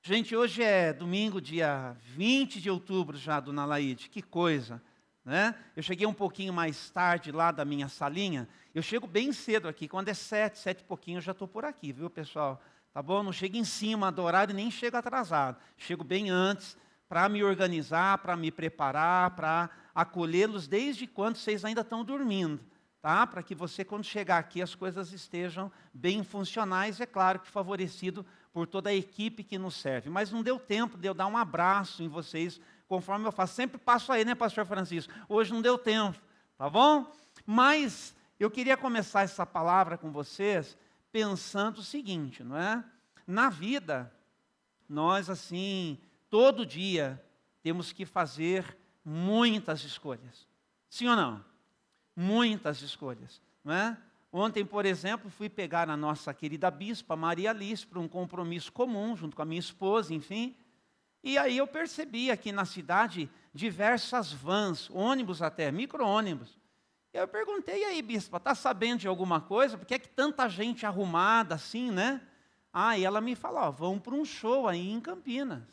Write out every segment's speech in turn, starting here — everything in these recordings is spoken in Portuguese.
Gente, hoje é domingo, dia 20 de outubro já do Nalaíde, que coisa, né? Eu cheguei um pouquinho mais tarde lá da minha salinha, eu chego bem cedo aqui, quando é 7 e pouquinho eu já estou por aqui, viu pessoal? Tá bom? Não chego em cima do horário e nem chego atrasado, chego bem antes para me organizar, para me preparar, para acolhê-los desde quando vocês ainda estão dormindo. Tá? Para que você, quando chegar aqui, as coisas estejam bem funcionais, é claro que favorecido por toda a equipe que nos serve. Mas não deu tempo de eu dar um abraço em vocês, conforme eu faço. Sempre passo aí, né, pastor Francisco? Hoje não deu tempo, tá bom? Mas eu queria começar essa palavra com vocês pensando o seguinte, não é? Na vida, nós assim, todo dia, temos que fazer muitas escolhas. Sim ou não? Muitas escolhas, não é? Ontem, por exemplo, fui pegar a nossa querida bispa, Maria Alice, para um compromisso comum, junto com a minha esposa, enfim. E aí eu percebi aqui na cidade diversas vans, ônibus até, micro-ônibus. Eu perguntei, e aí, bispa, está sabendo de alguma coisa? Por que é que tanta gente arrumada assim, né? Ah, e ela me falou, ó, vão para um show aí em Campinas.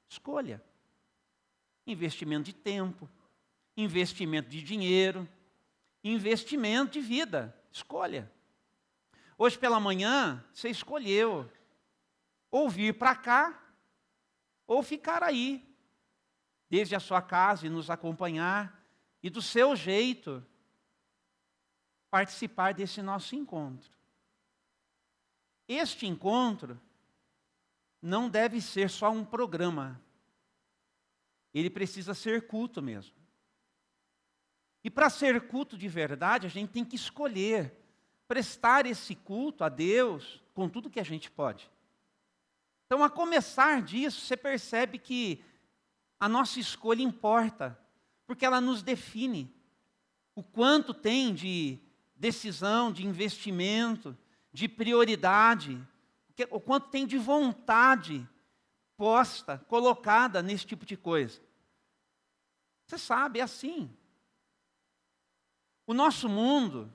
Escolha. Investimento de tempo, investimento de dinheiro, investimento de vida, escolha. Hoje pela manhã, você escolheu ou vir para cá, ou ficar aí, desde a sua casa e nos acompanhar, e do seu jeito, participar desse nosso encontro. Este encontro não deve ser só um programa, ele precisa ser culto mesmo. E para ser culto de verdade, a gente tem que escolher prestar esse culto a Deus com tudo que a gente pode. Então, a começar disso, você percebe que a nossa escolha importa, porque ela nos define o quanto tem de decisão, de investimento, de prioridade, o quanto tem de vontade posta, colocada nesse tipo de coisa. Você sabe, é assim. O nosso mundo,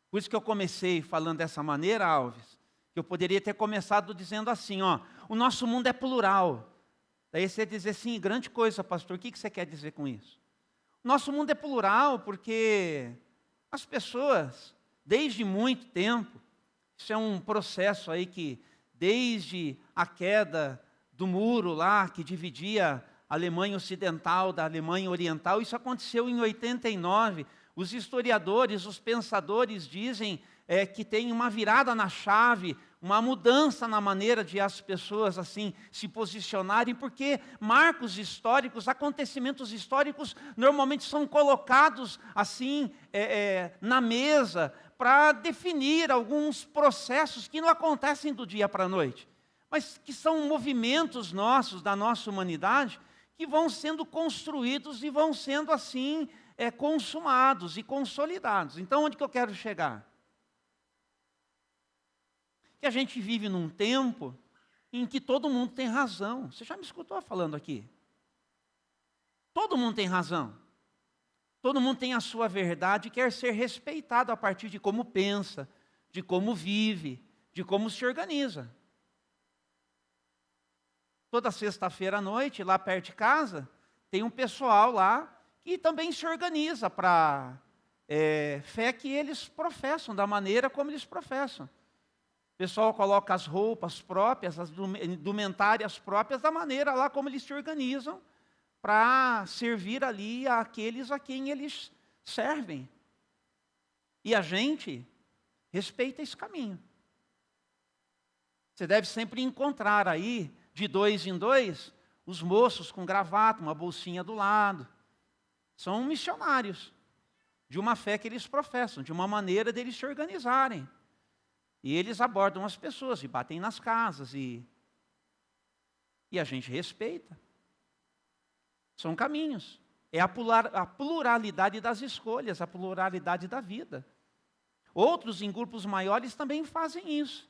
por isso que eu comecei falando dessa maneira, Alves, que eu poderia ter começado dizendo assim, ó, o nosso mundo é plural. Daí você dizer assim, grande coisa, pastor, o que você quer dizer com isso? O nosso mundo é plural porque as pessoas, desde muito tempo, isso é um processo aí que, desde a queda do muro lá, que dividia a Alemanha Ocidental da Alemanha Oriental, isso aconteceu em 89. Os historiadores, os pensadores dizem que tem uma virada na chave, uma mudança na maneira de as pessoas assim se posicionarem, porque marcos históricos, acontecimentos históricos, normalmente são colocados assim na mesa para definir alguns processos que não acontecem do dia para a noite, mas que são movimentos nossos, da nossa humanidade, que vão sendo construídos e vão sendo assim consumados e consolidados. Então, onde que eu quero chegar? Que a gente vive num tempo em que todo mundo tem razão. Você já me escutou falando aqui? Todo mundo tem razão. Todo mundo tem a sua verdade e quer ser respeitado a partir de como pensa, de como vive, de como se organiza. Toda sexta-feira à noite, lá perto de casa, tem um pessoal lá que também se organiza para fé que eles professam, da maneira como eles professam. O pessoal coloca as roupas próprias, as indumentárias próprias, da maneira lá como eles se organizam para servir ali àqueles a quem eles servem. E a gente respeita esse caminho. Você deve sempre encontrar aí, de 2 em 2, os moços com gravata, uma bolsinha do lado. São missionários de uma fé que eles professam, de uma maneira deles se organizarem. E eles abordam as pessoas e batem nas casas e a gente respeita. São caminhos. É a pluralidade das escolhas, a pluralidade da vida. Outros, em grupos maiores, também fazem isso.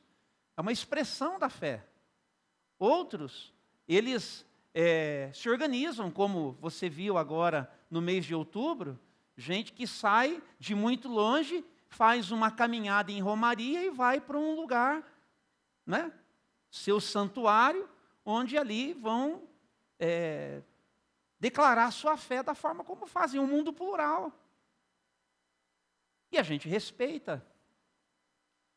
É uma expressão da fé. Outros, eles se organizam, como você viu agora no mês de outubro, gente que sai de muito longe, faz uma caminhada em romaria e vai para um lugar, né? Seu santuário, onde ali vão declarar sua fé da forma como fazem, um mundo plural. E a gente respeita.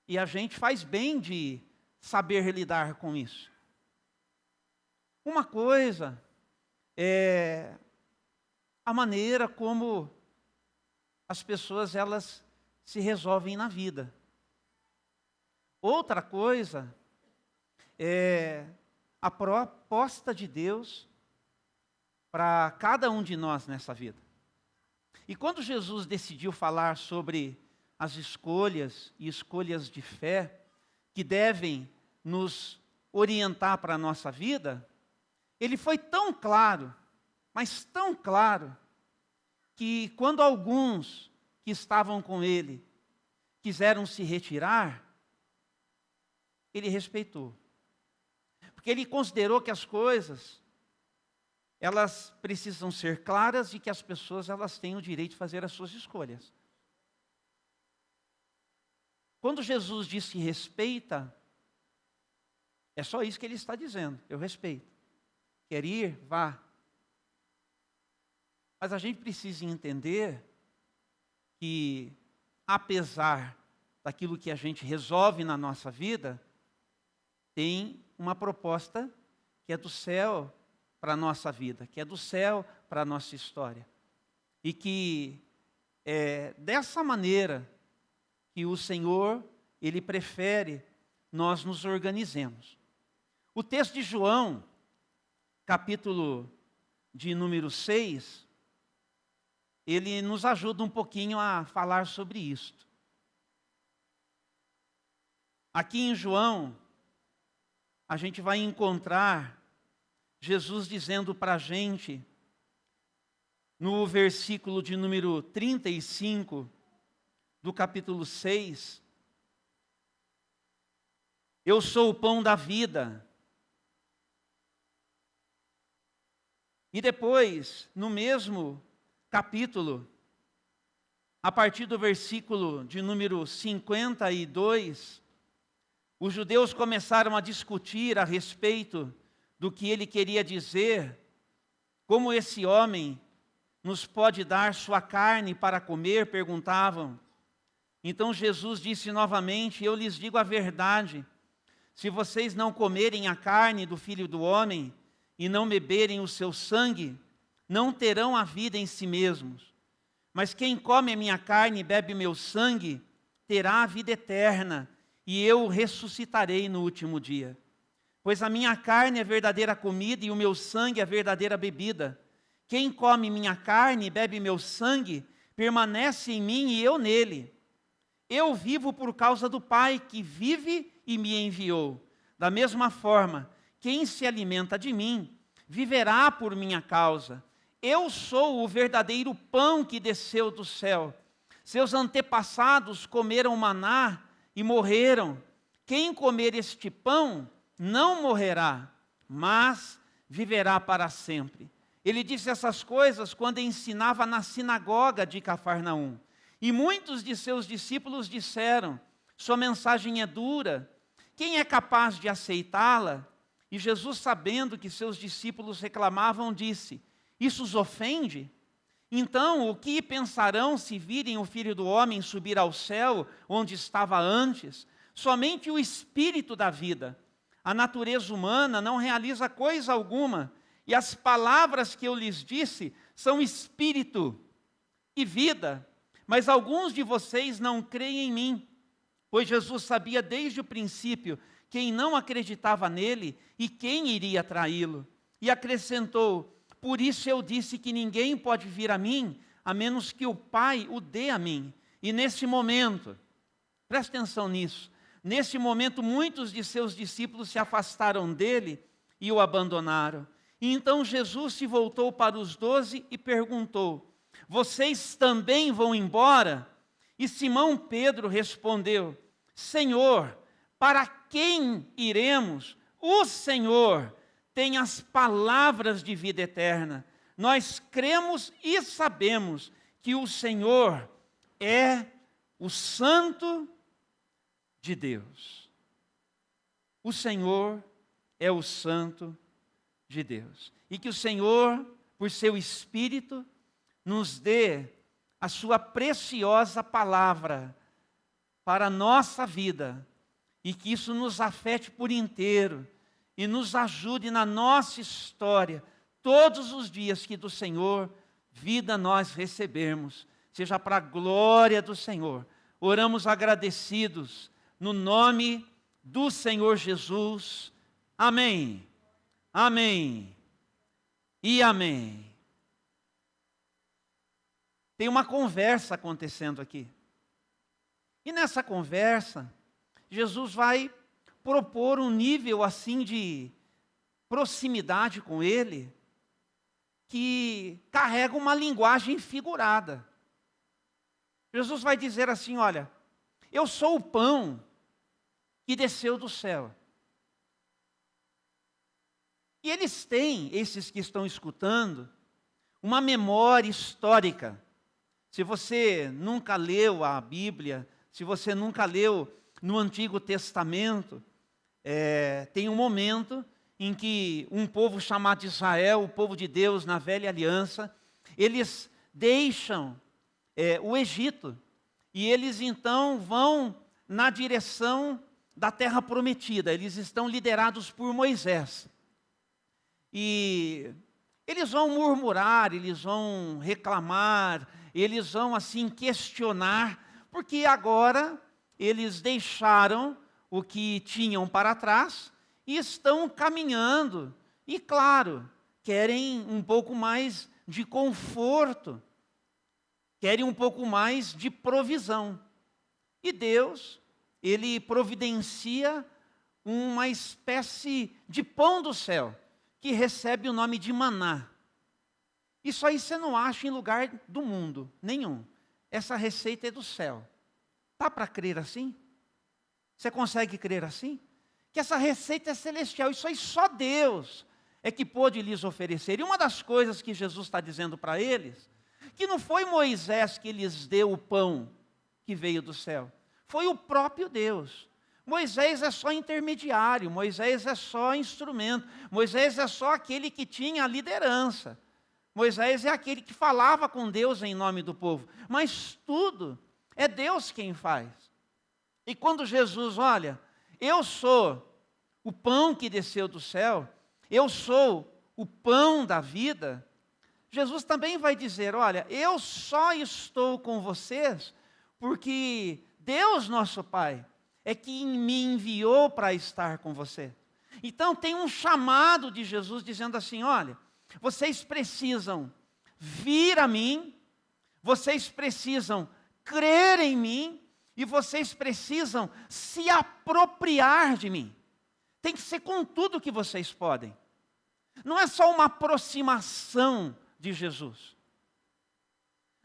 E a gente faz bem de saber lidar com isso. Uma coisa é a maneira como as pessoas elas se resolvem na vida. Outra coisa é a proposta de Deus para cada um de nós nessa vida. E quando Jesus decidiu falar sobre as escolhas e escolhas de fé que devem nos orientar para a nossa vida, ele foi tão claro, mas tão claro, que quando alguns que estavam com ele quiseram se retirar, ele respeitou. Porque ele considerou que as coisas, elas precisam ser claras e que as pessoas elas têm o direito de fazer as suas escolhas. Quando Jesus disse respeita, é só isso que ele está dizendo, eu respeito. Quer ir? Vá. Mas a gente precisa entender que, apesar daquilo que a gente resolve na nossa vida, tem uma proposta que é do céu para a nossa vida, que é do céu para a nossa história. E que é dessa maneira que o Senhor, Ele prefere nós nos organizemos. O texto de João, capítulo de número 6, ele nos ajuda um pouquinho a falar sobre isto. Aqui em João, a gente vai encontrar Jesus dizendo para a gente, no versículo de número 35, do capítulo 6, eu sou o pão da vida. E depois, no mesmo capítulo, a partir do versículo de número 52, os judeus começaram a discutir a respeito do que ele queria dizer, como esse homem nos pode dar sua carne para comer, perguntavam. Então Jesus disse novamente, eu lhes digo a verdade, se vocês não comerem a carne do Filho do Homem e não beberem o seu sangue, não terão a vida em si mesmos. Mas quem come a minha carne e bebe meu sangue, terá a vida eterna, e eu o ressuscitarei no último dia. Pois a minha carne é verdadeira comida e o meu sangue é verdadeira bebida. Quem come minha carne e bebe meu sangue, permanece em mim e eu nele. Eu vivo por causa do Pai que vive e me enviou. Da mesma forma, quem se alimenta de mim, viverá por minha causa. Eu sou o verdadeiro pão que desceu do céu. Seus antepassados comeram maná e morreram. Quem comer este pão não morrerá, mas viverá para sempre. Ele disse essas coisas quando ensinava na sinagoga de Cafarnaum. E muitos de seus discípulos disseram, sua mensagem é dura, quem é capaz de aceitá-la? E Jesus, sabendo que seus discípulos reclamavam, disse, isso os ofende? Então, o que pensarão se virem o Filho do Homem subir ao céu, onde estava antes? Somente o Espírito da vida. A natureza humana não realiza coisa alguma, e as palavras que eu lhes disse são Espírito e vida. Mas alguns de vocês não creem em mim, pois Jesus sabia desde o princípio quem não acreditava nele e quem iria traí-lo. E acrescentou, por isso eu disse que ninguém pode vir a mim, a menos que o Pai o dê a mim. E nesse momento, presta atenção nisso, nesse momento muitos de seus discípulos se afastaram dele e o abandonaram. E então Jesus se voltou para os 12 e perguntou, vocês também vão embora? E Simão Pedro respondeu, Senhor, para quem iremos? O Senhor tem as palavras de vida eterna. Nós cremos e sabemos que o Senhor é o Santo de Deus. O Senhor é o Santo de Deus. E que o Senhor, por seu Espírito, nos dê a sua preciosa palavra para a nossa vida, e que isso nos afete por inteiro, e nos ajude na nossa história, todos os dias que do Senhor vida nós recebermos, seja para a glória do Senhor. Oramos agradecidos, no nome do Senhor Jesus. Amém, amém e amém. Tem uma conversa acontecendo aqui. E nessa conversa, Jesus vai propor um nível assim de proximidade com ele, que carrega uma linguagem figurada. Jesus vai dizer assim: olha, eu sou o pão que desceu do céu. E eles têm, esses que estão escutando, uma memória histórica. Se você nunca leu a Bíblia, se você nunca leu no Antigo Testamento, tem um momento em que um povo chamado Israel, o povo de Deus na velha aliança, eles deixam o Egito, e eles então vão na direção da terra prometida. Eles estão liderados por Moisés. E eles vão murmurar, eles vão reclamar, eles vão assim questionar, porque agora eles deixaram o que tinham para trás e estão caminhando. E claro, querem um pouco mais de conforto, querem um pouco mais de provisão. E Deus, Ele providencia uma espécie de pão do céu, que recebe o nome de maná. Isso aí você não acha em lugar do mundo nenhum. Essa receita é do céu. Dá para crer assim? Você consegue crer assim? Que essa receita é celestial. Isso aí só Deus é que pôde lhes oferecer. E uma das coisas que Jesus está dizendo para eles, que não foi Moisés que lhes deu o pão que veio do céu. Foi o próprio Deus. Moisés é só intermediário, Moisés é só instrumento, Moisés é só aquele que tinha a liderança. Moisés é aquele que falava com Deus em nome do povo. Mas tudo é Deus quem faz. E quando Jesus, olha, eu sou o pão que desceu do céu, eu sou o pão da vida, Jesus também vai dizer, olha, eu só estou com vocês porque Deus, nosso Pai, é quem me enviou para estar com você. Então tem um chamado de Jesus dizendo assim, olha, vocês precisam vir a mim, vocês precisam crer em mim, e vocês precisam se apropriar de mim. Tem que ser com tudo que vocês podem. Não é só uma aproximação de Jesus.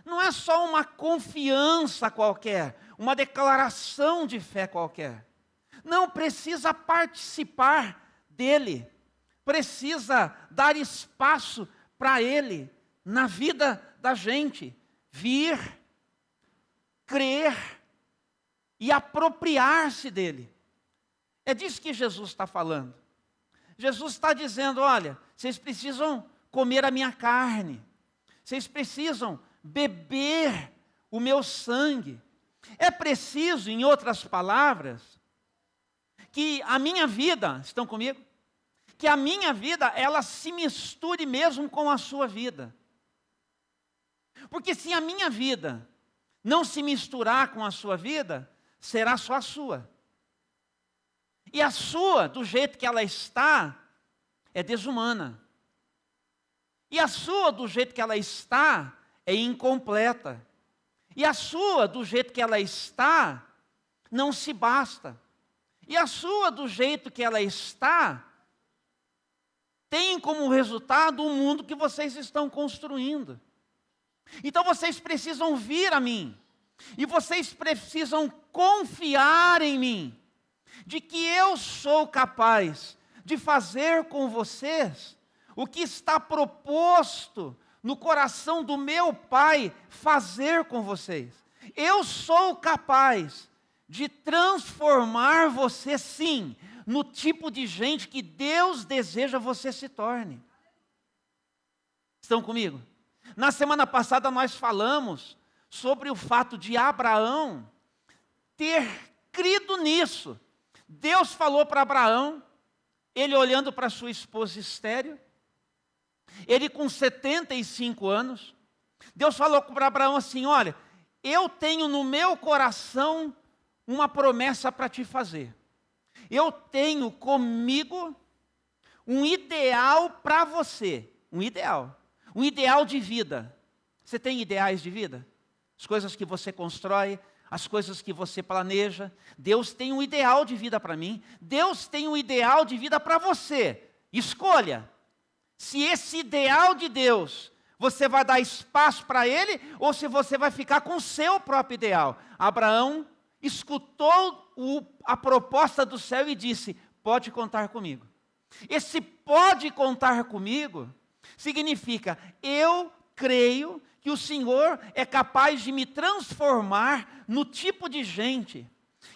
Não é só uma confiança qualquer, uma declaração de fé qualquer. Não, precisa participar dele. Precisa dar espaço para ele na vida da gente. Vir, crer e apropriar-se dele. É disso que Jesus está falando. Jesus está dizendo, olha, vocês precisam comer a minha carne. Vocês precisam beber o meu sangue. É preciso, em outras palavras, que a minha vida, estão comigo? Que a minha vida, ela se misture mesmo com a sua vida. Porque se a minha vida não se misturar com a sua vida, será só a sua. E a sua, do jeito que ela está, é desumana. E a sua, do jeito que ela está, é incompleta. E a sua, do jeito que ela está, não se basta. E a sua, do jeito que ela está, tem como resultado o mundo que vocês estão construindo. Então vocês precisam vir a mim. E vocês precisam confiar em mim. De que eu sou capaz de fazer com vocês o que está proposto no coração do meu Pai fazer com vocês. Eu sou capaz de transformar você, sim, no tipo de gente que Deus deseja você se torne. Estão comigo? Na semana passada nós falamos sobre o fato de Abraão ter crido nisso. Deus falou para Abraão, ele olhando para sua esposa estéril, ele com 75 anos, Deus falou para Abraão assim: olha, eu tenho no meu coração uma promessa para te fazer. Eu tenho comigo um ideal para você, um ideal de vida. Você tem ideais de vida? As coisas que você constrói, as coisas que você planeja. Deus tem um ideal de vida para mim, Deus tem um ideal de vida para você. Escolha se esse ideal de Deus, você vai dar espaço para ele, ou se você vai ficar com o seu próprio ideal. Abraão escutou a proposta do céu e disse: pode contar comigo. Esse pode contar comigo significa: eu creio que o Senhor é capaz de me transformar no tipo de gente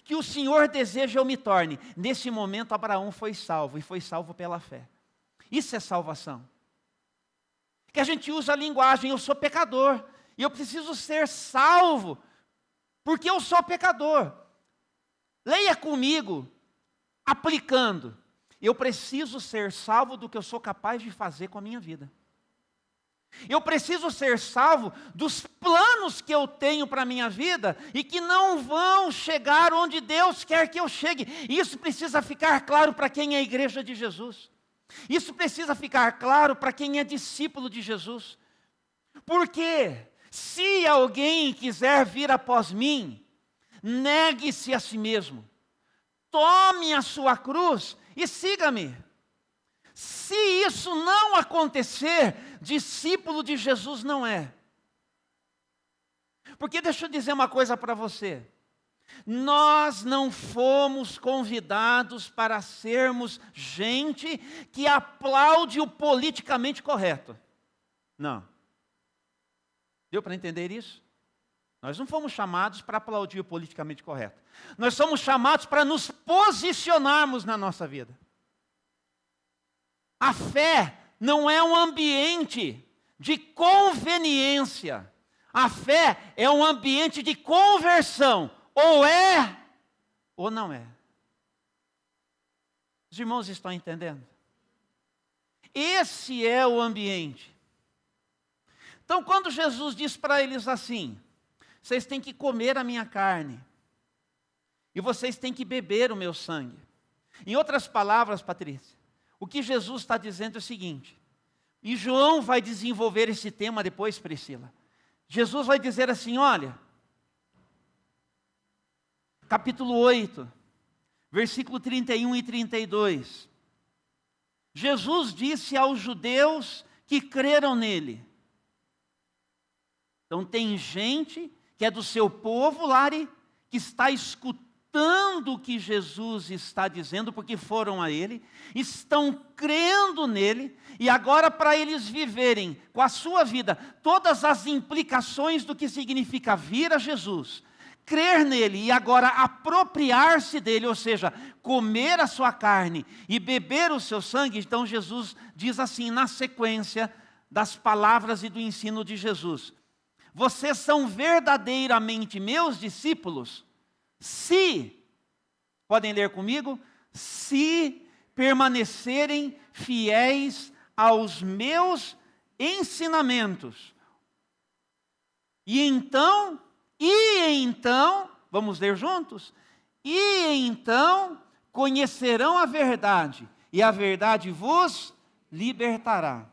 que o Senhor deseja eu me torne. Nesse momento Abraão foi salvo, e foi salvo pela fé. Isso é salvação. Que a gente usa a linguagem: eu sou pecador, e eu preciso ser salvo, porque eu sou pecador. Leia comigo, aplicando: eu preciso ser salvo do que eu sou capaz de fazer com a minha vida. Eu preciso ser salvo dos planos que eu tenho para a minha vida e que não vão chegar onde Deus quer que eu chegue. Isso precisa ficar claro para quem é a igreja de Jesus. Isso precisa ficar claro para quem é discípulo de Jesus. Porque se alguém quiser vir após mim, negue-se a si mesmo, tome a sua cruz e siga-me. Se isso não acontecer, discípulo de Jesus não é. Porque deixa eu dizer uma coisa para você: nós não fomos convidados para sermos gente que aplaude o politicamente correto. Não. Deu para entender isso? Nós não fomos chamados para aplaudir o politicamente correto. Nós somos chamados para nos posicionarmos na nossa vida. A fé não é um ambiente de conveniência. A fé é um ambiente de conversão. Ou é, ou não é. Os irmãos estão entendendo? Esse é o ambiente. Então, quando Jesus diz para eles assim: vocês têm que comer a minha carne, e vocês têm que beber o meu sangue. Em outras palavras, Patrícia, o que Jesus está dizendo é o seguinte, e João vai desenvolver esse tema depois, Priscila. Jesus vai dizer assim: olha, capítulo 8, versículo 31 e 32. Jesus disse aos judeus que creram nele. Então tem gente que é do seu povo, Lari, que está escutando o que Jesus está dizendo, porque foram a ele, estão crendo nele, e agora para eles viverem com a sua vida todas as implicações do que significa vir a Jesus, crer nele e agora apropriar-se dele, ou seja, comer a sua carne e beber o seu sangue. Então Jesus diz assim, na sequência das palavras e do ensino de Jesus: vocês são verdadeiramente meus discípulos, se, podem ler comigo, se permanecerem fiéis aos meus ensinamentos. E então, vamos ler juntos? E então conhecerão a verdade, e a verdade vos libertará.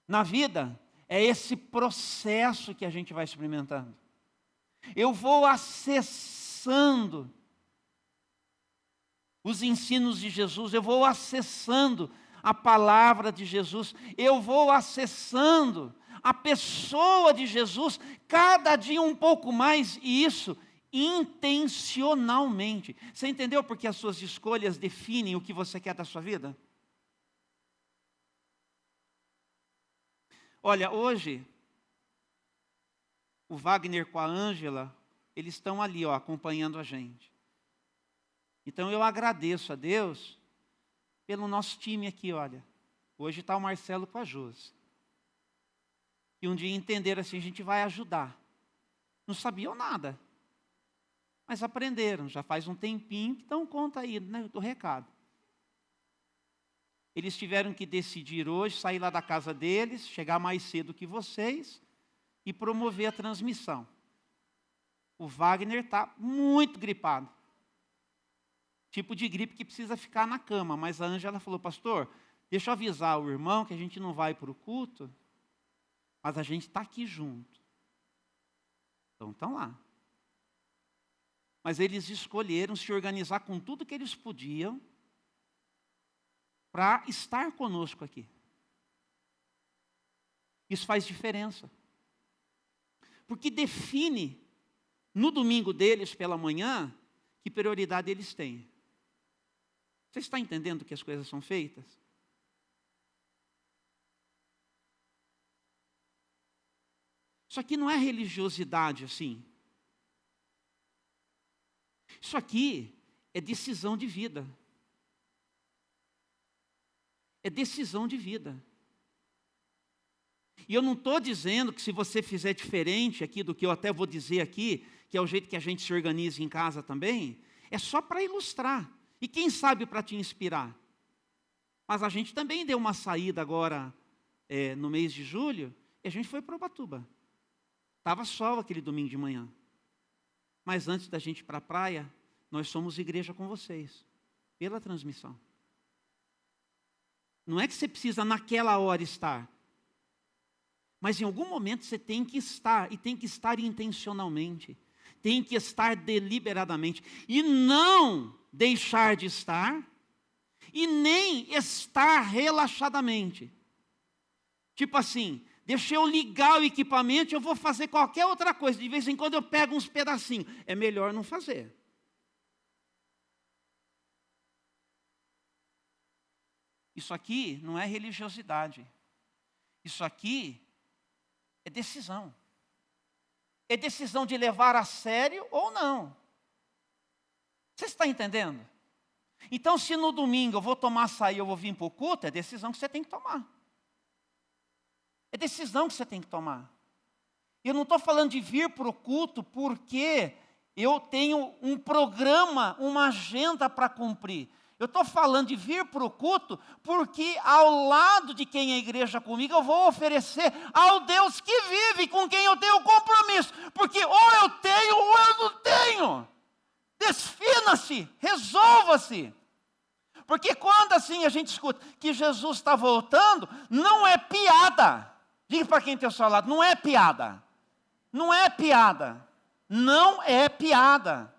Na vida, é esse processo que a gente vai experimentando. Eu vou acessando os ensinos de Jesus, eu vou acessando a palavra de Jesus, eu vou acessando a pessoa de Jesus, cada dia um pouco mais, e isso intencionalmente. Você entendeu porque as suas escolhas definem o que você quer da sua vida? Olha, hoje, o Wagner com a Ângela, eles estão ali, acompanhando a gente. Então eu agradeço a Deus pelo nosso time aqui, olha. Hoje está o Marcelo com a Josi. E um dia entenderam assim, a gente vai ajudar. Não sabiam nada. Mas aprenderam, já faz um tempinho, então conta aí, né, do recado. Eles tiveram que decidir hoje, sair lá da casa deles, chegar mais cedo que vocês e promover a transmissão. O Wagner está muito gripado. Tipo de gripe que precisa ficar na cama. Mas a Ângela falou, pastor, deixa eu avisar o irmão que a gente não vai para o culto, mas a gente está aqui junto. Então estão lá. Mas eles escolheram se organizar com tudo que eles podiam para estar conosco aqui. Isso faz diferença. Porque define, no domingo deles pela manhã, que prioridade eles têm. Você está entendendo que as coisas são feitas? Isso aqui não é religiosidade assim. Isso aqui é decisão de vida. É decisão de vida. E eu não estou dizendo que se você fizer diferente aqui do que eu até vou dizer aqui, que é o jeito que a gente se organiza em casa também, é só para ilustrar. E quem sabe para te inspirar. Mas a gente também deu uma saída agora, no mês de julho, e a gente foi para Ubatuba. Estava sol aquele domingo de manhã. Mas antes da gente ir para a praia, nós somos igreja com vocês, pela transmissão. Não é que você precisa naquela hora estar, mas em algum momento você tem que estar, e tem que estar intencionalmente, tem que estar deliberadamente, e não deixar de estar, e nem estar relaxadamente. Tipo assim, deixa eu ligar o equipamento, eu vou fazer qualquer outra coisa, de vez em quando eu pego uns pedacinhos, é melhor não fazer. Isso aqui não é religiosidade. Isso aqui é decisão. É decisão de levar a sério ou não. Você está entendendo? Então, se no domingo eu vou tomar açaí, eu vou vir para o culto, é decisão que você tem que tomar. É decisão que você tem que tomar. Eu não estou falando de vir para o culto porque eu tenho um programa, uma agenda para cumprir. Eu estou falando de vir para o culto porque ao lado de quem é igreja comigo eu vou oferecer ao Deus que vive, com quem eu tenho compromisso. Porque ou eu tenho ou eu não tenho. Defina-se, resolva-se. Porque quando assim a gente escuta que Jesus está voltando, não é piada. Diga para quem tem o seu lado, não é piada. Não é piada. Não é piada.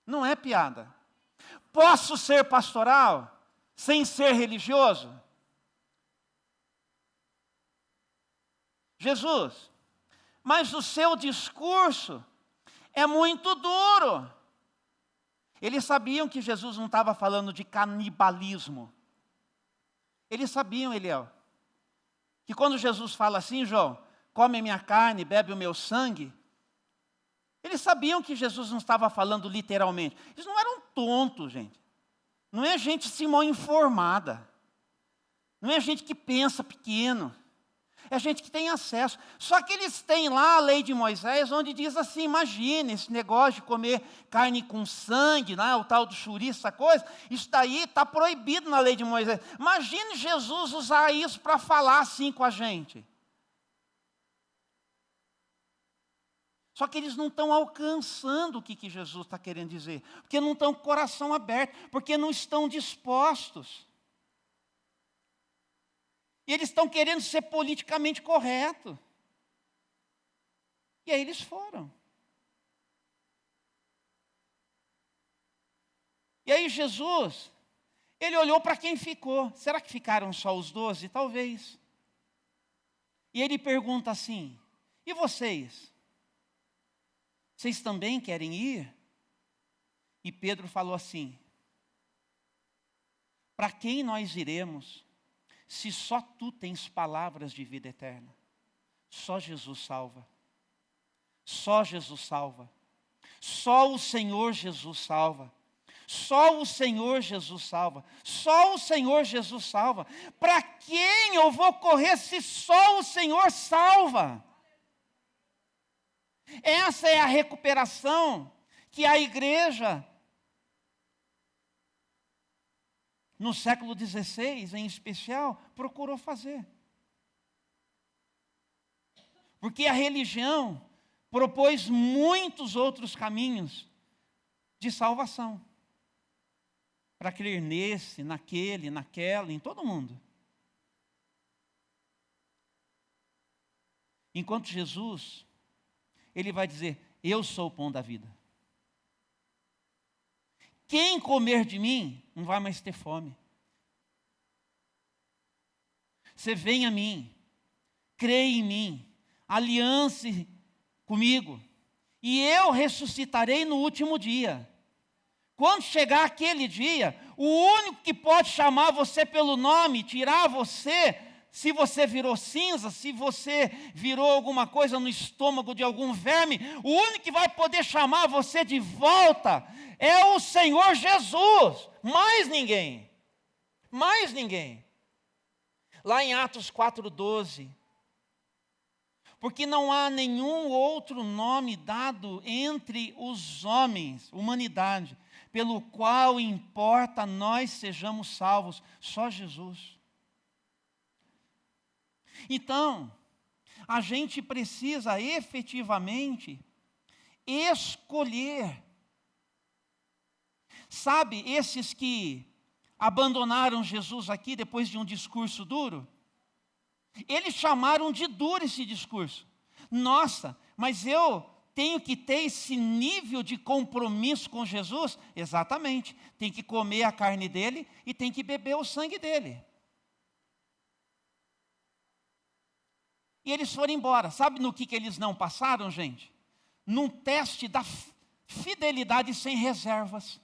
Não é piada. Posso ser pastoral sem ser religioso? Jesus, mas o seu discurso é muito duro. Eles sabiam que Jesus não estava falando de canibalismo. Eles sabiam, Eliel, que quando Jesus fala assim, João, come a minha carne, bebe o meu sangue, eles sabiam que Jesus não estava falando literalmente. Eles não eram tontos, gente. Não é gente assim mal informada. Não é gente que pensa pequeno. É gente que tem acesso. Só que eles têm lá a lei de Moisés, onde diz assim, imagine, esse negócio de comer carne com sangue, né, o tal do churi, essa coisa, isso daí está proibido na lei de Moisés. Imagine Jesus usar isso para falar assim com a gente. Só que eles não estão alcançando o que Jesus está querendo dizer. Porque não estão com o coração aberto. Porque não estão dispostos. E eles estão querendo ser politicamente correto. E aí eles foram. E aí Jesus, ele olhou para quem ficou. Será que ficaram só os 12? Talvez. E ele pergunta assim, e vocês? Vocês também querem ir? E Pedro falou assim, para quem nós iremos, se só tu tens palavras de vida eterna? Só Jesus salva. Só Jesus salva. Só o Senhor Jesus salva. Só o Senhor Jesus salva. Só o Senhor Jesus salva. Para quem eu vou correr se só o Senhor salva? Essa é a recuperação que a igreja, no século XVI, em especial, procurou fazer. Porque a religião propôs muitos outros caminhos de salvação. Para crer nesse, naquele, naquela, em todo mundo. Enquanto Jesus, ele vai dizer, eu sou o pão da vida. Quem comer de mim, não vai mais ter fome. Você vem a mim, creia em mim, aliance comigo, e eu ressuscitarei no último dia. Quando chegar aquele dia, o único que pode chamar você pelo nome, tirar você, se você virou cinza, se você virou alguma coisa no estômago de algum verme, o único que vai poder chamar você de volta é o Senhor Jesus. Mais ninguém. Mais ninguém. Lá em Atos 4:12. Porque não há nenhum outro nome dado entre os homens, humanidade, pelo qual importa nós sejamos salvos, só Jesus. Então, a gente precisa efetivamente escolher. Sabe, esses que abandonaram Jesus aqui depois de um discurso duro, eles chamaram de duro esse discurso. Nossa, mas eu tenho que ter esse nível de compromisso com Jesus? Exatamente, tem que comer a carne dele e tem que beber o sangue dele. E eles foram embora. Sabe no que eles não passaram, gente? Num teste da fidelidade sem reservas.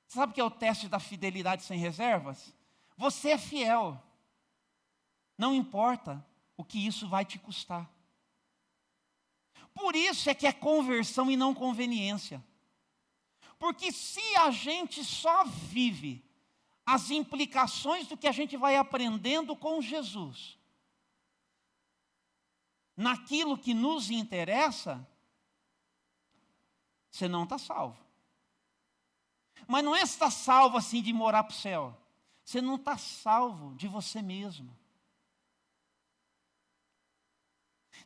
Sabe o que é o teste da fidelidade sem reservas? Você é fiel. Não importa o que isso vai te custar. Por isso é que é conversão e não conveniência. Porque se a gente só vive as implicações do que a gente vai aprendendo com Jesus, naquilo que nos interessa, você não está salvo. Mas não é estar salvo assim de morar para o céu. Você não está salvo de você mesmo.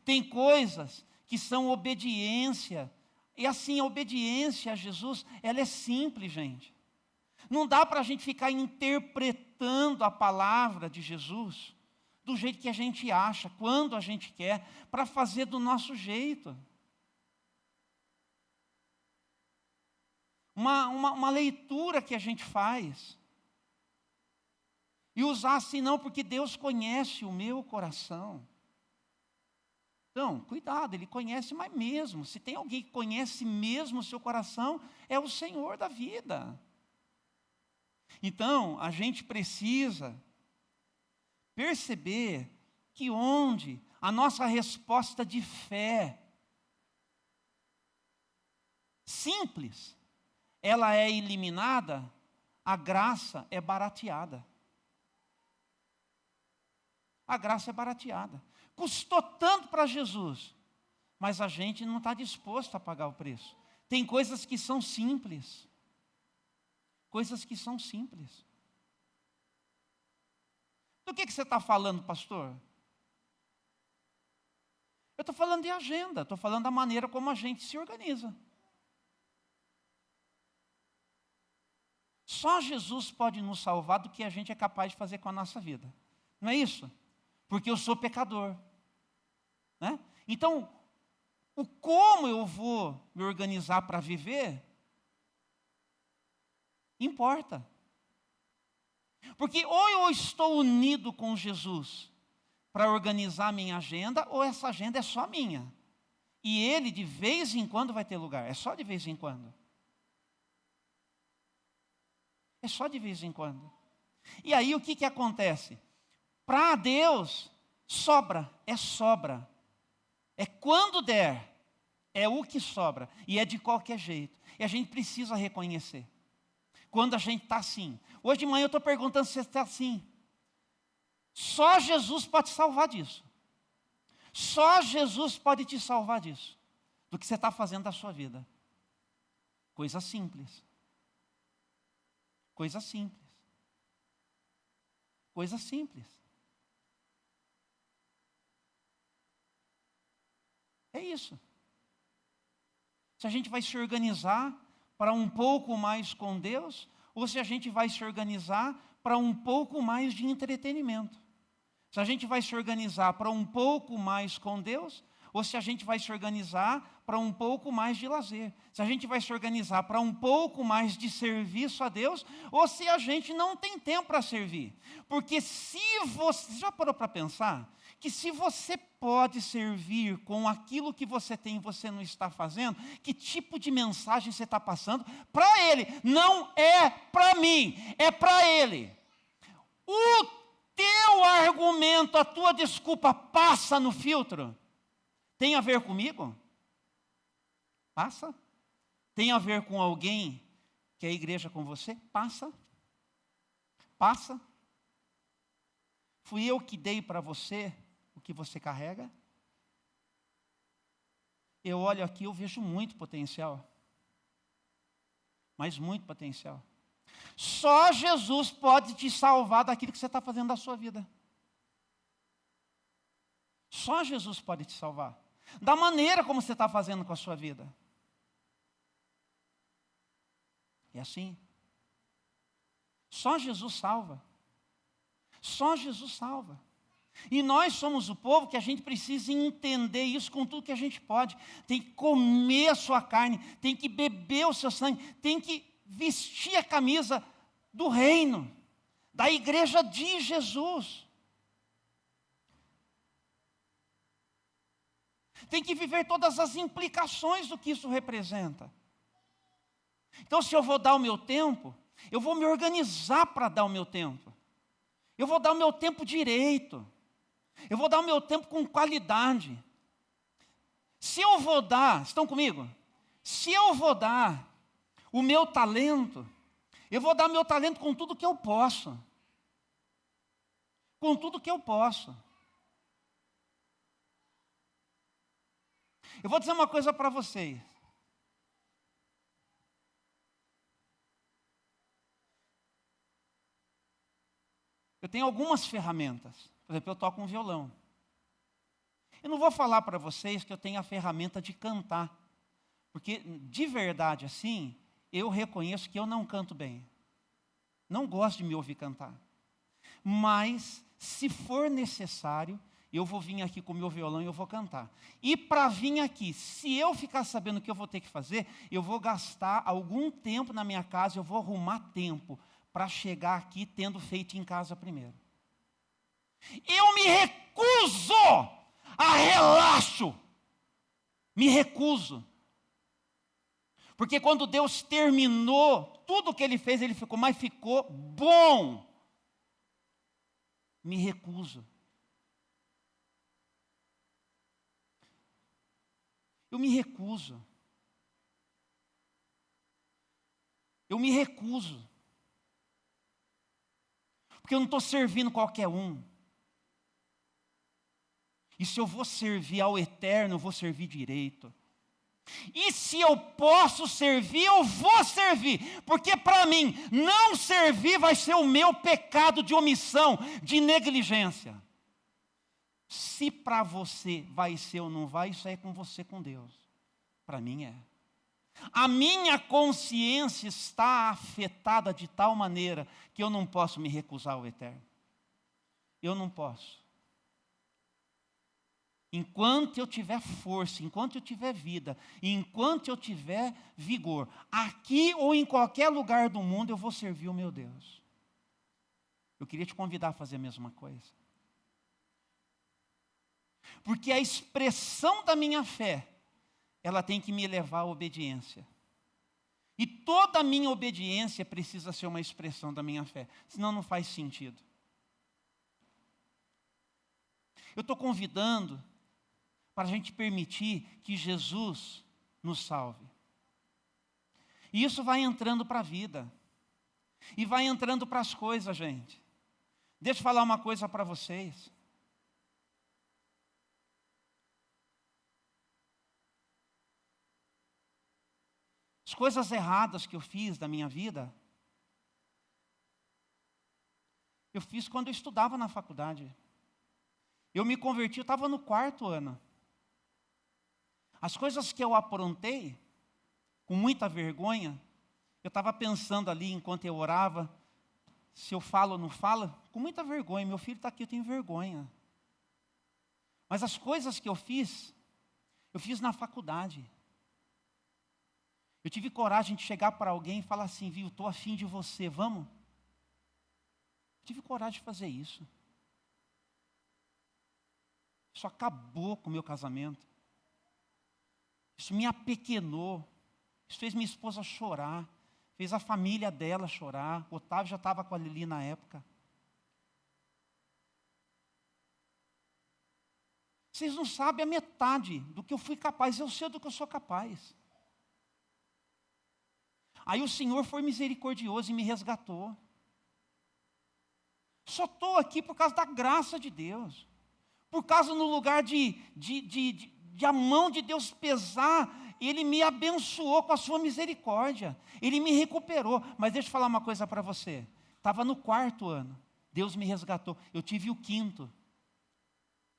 Tem coisas que são obediência. E assim, a obediência a Jesus, ela é simples, gente. Não dá para a gente ficar interpretando a palavra de Jesus do jeito que a gente acha, quando a gente quer, para fazer do nosso jeito. Uma leitura que a gente faz. E usar assim, não, porque Deus conhece o meu coração. Então, cuidado, Ele conhece mais mesmo. Se tem alguém que conhece mesmo o seu coração, é o Senhor da vida. Então, a gente precisa perceber que onde a nossa resposta de fé simples, ela é eliminada, a graça é barateada. A graça é barateada. Custou tanto para Jesus, mas a gente não está disposto a pagar o preço. Tem coisas que são simples. Coisas que são simples. Do que você está falando, pastor? Eu estou falando de agenda, estou falando da maneira como a gente se organiza. Só Jesus pode nos salvar do que a gente é capaz de fazer com a nossa vida. Não é isso? Porque eu sou pecador. Né? Então, o como eu vou me organizar para viver, importa. Porque ou eu estou unido com Jesus para organizar minha agenda, ou essa agenda é só minha. E ele de vez em quando vai ter lugar. É só de vez em quando. É só de vez em quando. E aí o que acontece? Para Deus, sobra, é sobra. É quando der, é o que sobra. E é de qualquer jeito. E a gente precisa reconhecer. quando a gente está assim. Hoje de manhã eu estou perguntando se você está assim. Só Jesus pode salvar disso. Só Jesus pode te salvar disso. Do que você está fazendo da sua vida. Coisa simples. Coisa simples. Coisa simples. É isso. Se a gente vai se organizar para um pouco mais com Deus, ou se a gente vai se organizar para um pouco mais de entretenimento. Se a gente vai se organizar para um pouco mais com Deus, ou se a gente vai se organizar para um pouco mais de lazer. Se a gente vai se organizar para um pouco mais de serviço a Deus, ou se a gente não tem tempo para servir. Porque se você, já parou para pensar, que se você pode servir com aquilo que você tem e você não está fazendo, que tipo de mensagem você está passando para Ele? Não é para mim, é para Ele. O teu argumento, a tua desculpa passa no filtro? Tem a ver comigo? Passa. Tem a ver com alguém que é a igreja com você? Passa. Passa. Fui eu que dei para você o que você carrega? Eu olho aqui, eu vejo muito potencial. Mas muito potencial. Só Jesus pode te salvar daquilo que você está fazendo da sua vida. Só Jesus pode te salvar. Da maneira como você está fazendo com a sua vida. É assim. Só Jesus salva. Só Jesus salva. E nós somos o povo que a gente precisa entender isso com tudo que a gente pode. Tem que comer a sua carne, tem que beber o seu sangue, tem que vestir a camisa do reino, da igreja de Jesus. Tem que viver todas as implicações do que isso representa. Então, se eu vou dar o meu tempo, eu vou me organizar para dar o meu tempo. Eu vou dar o meu tempo direito. Eu vou dar o meu tempo com qualidade. Se eu vou dar, estão comigo? Se eu vou dar o meu talento, eu vou dar o meu talento com tudo que eu posso. Com tudo que eu posso. Eu vou dizer uma coisa para vocês. Eu tenho algumas ferramentas. Por exemplo, eu toco um violão. Eu não vou falar para vocês que eu tenho a ferramenta de cantar. Porque, de verdade, assim, eu reconheço que eu não canto bem. Não gosto de me ouvir cantar. Mas, se for necessário, eu vou vir aqui com o meu violão e eu vou cantar. E para vir aqui, se eu ficar sabendo o que eu vou ter que fazer, eu vou gastar algum tempo na minha casa, eu vou arrumar tempo para chegar aqui tendo feito em casa primeiro. Eu me recuso a relaxo. Me recuso. Porque quando Deus terminou tudo o que Ele fez, Ele ficou, mas ficou bom. Me recuso. Eu me recuso. Eu me recuso. Porque eu não estou servindo qualquer um. E se eu vou servir ao eterno, eu vou servir direito. E se eu posso servir, eu vou servir. Porque para mim, não servir vai ser o meu pecado de omissão, de negligência. Se para você vai ser ou não vai, isso é com você, com Deus. Para mim é. A minha consciência está afetada de tal maneira que eu não posso me recusar ao eterno. Eu não posso. Enquanto eu tiver força, enquanto eu tiver vida, enquanto eu tiver vigor, aqui ou em qualquer lugar do mundo, eu vou servir o meu Deus. Eu queria te convidar a fazer a mesma coisa. Porque a expressão da minha fé, ela tem que me levar à obediência. E toda a minha obediência precisa ser uma expressão da minha fé, senão não faz sentido. Eu estou convidando para a gente permitir que Jesus nos salve. E isso vai entrando para a vida. E vai entrando para as coisas, gente. Deixa eu falar uma coisa para vocês. As coisas erradas que eu fiz da minha vida, eu fiz quando eu estudava na faculdade. Eu me converti, eu estava no 4º ano. As coisas que eu aprontei, com muita vergonha, eu estava pensando ali enquanto eu orava, se eu falo ou não falo, com muita vergonha. Meu filho está aqui, eu tenho vergonha. Mas as coisas que eu fiz na faculdade. Eu tive coragem de chegar para alguém e falar assim, viu, estou afim de você, vamos? Eu tive coragem de fazer isso. Isso acabou com o meu casamento. Isso me apequenou. Isso fez minha esposa chorar. Fez a família dela chorar. O Otávio já estava com a Lili na época. Vocês não sabem a metade do que eu fui capaz. Eu sei do que eu sou capaz. Aí o Senhor foi misericordioso e me resgatou. Só estou aqui por causa da graça de Deus. Por causa no lugar de a mão de Deus pesar, Ele me abençoou com a sua misericórdia. Ele me recuperou. Mas deixa eu falar uma coisa para você. Estava no 4º ano. Deus me resgatou. Eu tive o 5º.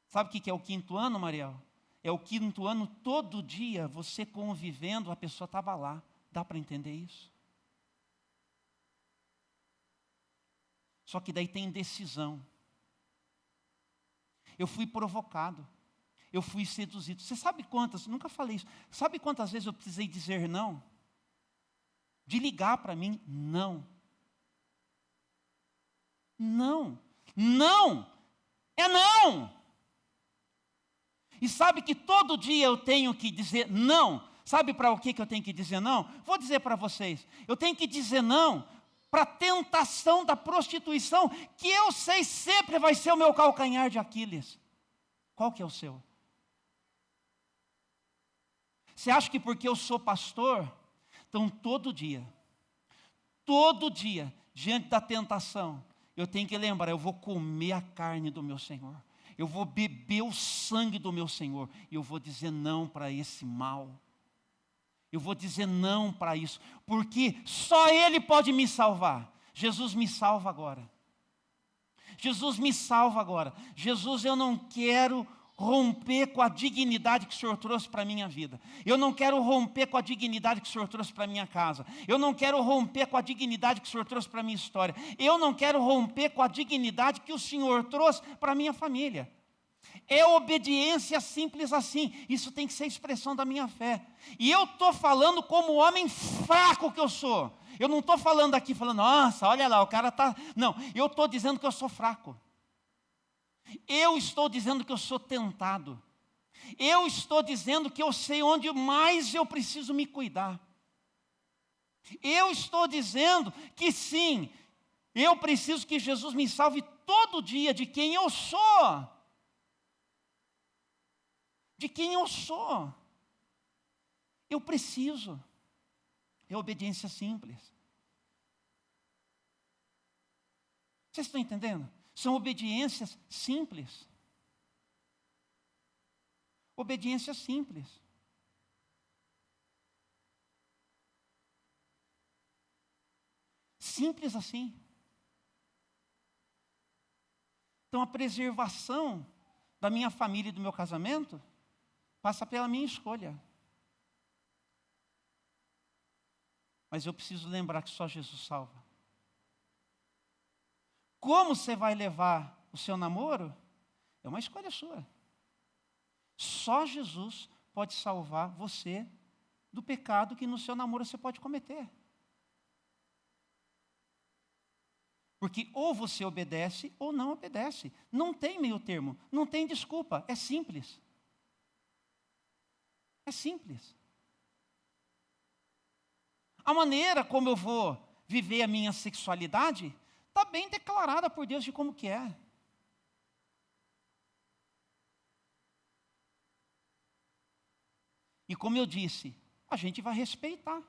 Sabe o que é o 5º ano, Mariel? É o 5º ano, todo dia, você convivendo, a pessoa estava lá. Dá para entender isso? Só que daí tem decisão. Eu fui provocado. Eu fui seduzido. Você sabe quantas, nunca falei isso, sabe quantas vezes eu precisei dizer não? De ligar para mim, não. Não. Não. É não. E sabe que todo dia eu tenho que dizer não. Sabe para o que eu tenho que dizer não? Vou dizer para vocês. Eu tenho que dizer não para a tentação da prostituição, que eu sei sempre vai ser o meu calcanhar de Aquiles. Qual que é o seu? Você acha que porque eu sou pastor, então todo dia, diante da tentação, eu tenho que lembrar, eu vou comer a carne do meu Senhor. Eu vou beber o sangue do meu Senhor. E eu vou dizer não para esse mal. Eu vou dizer não para isso, porque só Ele pode me salvar. Jesus me salva agora. Jesus me salva agora. Jesus, eu não quero romper com a dignidade que o Senhor trouxe para a minha vida. Eu não quero romper com a dignidade que o Senhor trouxe para a minha casa. Eu não quero romper com a dignidade que o Senhor trouxe para a minha história. Eu não quero romper com a dignidade que o Senhor trouxe para a minha família. É obediência simples assim. Isso tem que ser expressão da minha fé. E eu estou falando como homem fraco que eu sou. Eu não estou falando aqui, falando, nossa, olha lá, o cara está... Não, eu estou dizendo que eu sou fraco. Eu estou dizendo que eu sou tentado. Eu estou dizendo que eu sei onde mais eu preciso me cuidar. Eu estou dizendo que sim, eu preciso que Jesus me salve todo dia de quem eu sou. De quem eu sou. Eu preciso. É obediência simples. Vocês estão entendendo? São obediências simples. Obediência simples. Simples assim. Então a preservação da minha família e do meu casamento passa pela minha escolha. Mas eu preciso lembrar que só Jesus salva. Como você vai levar o seu namoro? É uma escolha sua. Só Jesus pode salvar você do pecado que no seu namoro você pode cometer. Porque ou você obedece ou não obedece. Não tem meio termo, não tem desculpa, é simples. É simples. A maneira como eu vou viver a minha sexualidade está bem declarada por Deus de como que é. E como eu disse, a gente vai respeitar.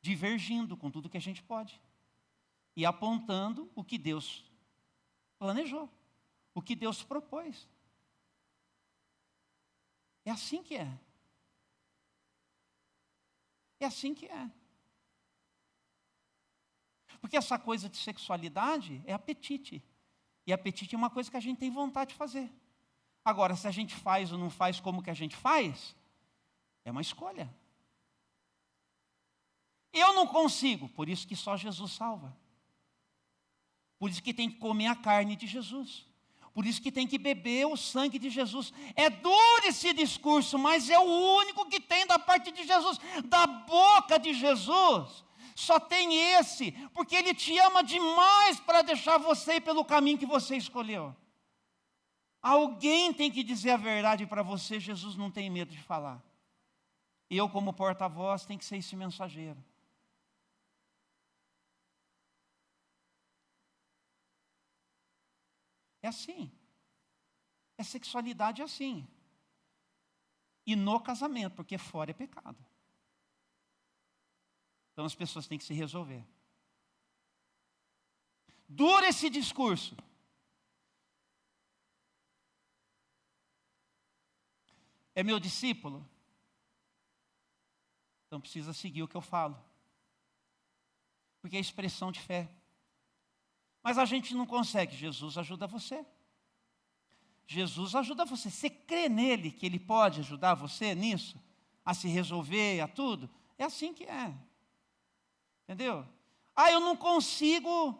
divergindo com tudo que a gente pode e apontando o que Deus planejou, o que Deus propôs. É assim que é. É assim que é. Porque essa coisa de sexualidade é apetite. E apetite é uma coisa que a gente tem vontade de fazer. Agora, se a gente faz ou não faz como que a gente faz, é uma escolha. Eu não consigo, por isso que só Jesus salva. Por isso que tem que comer a carne de Jesus. Por isso que tem que beber o sangue de Jesus. É duro esse discurso, mas é o único que tem da parte de Jesus, da boca de Jesus. Só tem esse, porque Ele te ama demais para deixar você ir pelo caminho que você escolheu. Alguém tem que dizer a verdade para você, Jesus não tem medo de falar. Eu, como porta-voz, tenho que ser esse mensageiro. É assim. É sexualidade assim. E no casamento, porque fora é pecado. Então as pessoas têm que se resolver. Dura esse discurso. É meu discípulo? Então precisa seguir o que eu falo. Porque é expressão de fé. Mas a gente não consegue. Jesus ajuda você. Jesus ajuda você. Você crê nele que ele pode ajudar você nisso? A se resolver, a tudo? É assim que é. Entendeu? Eu não consigo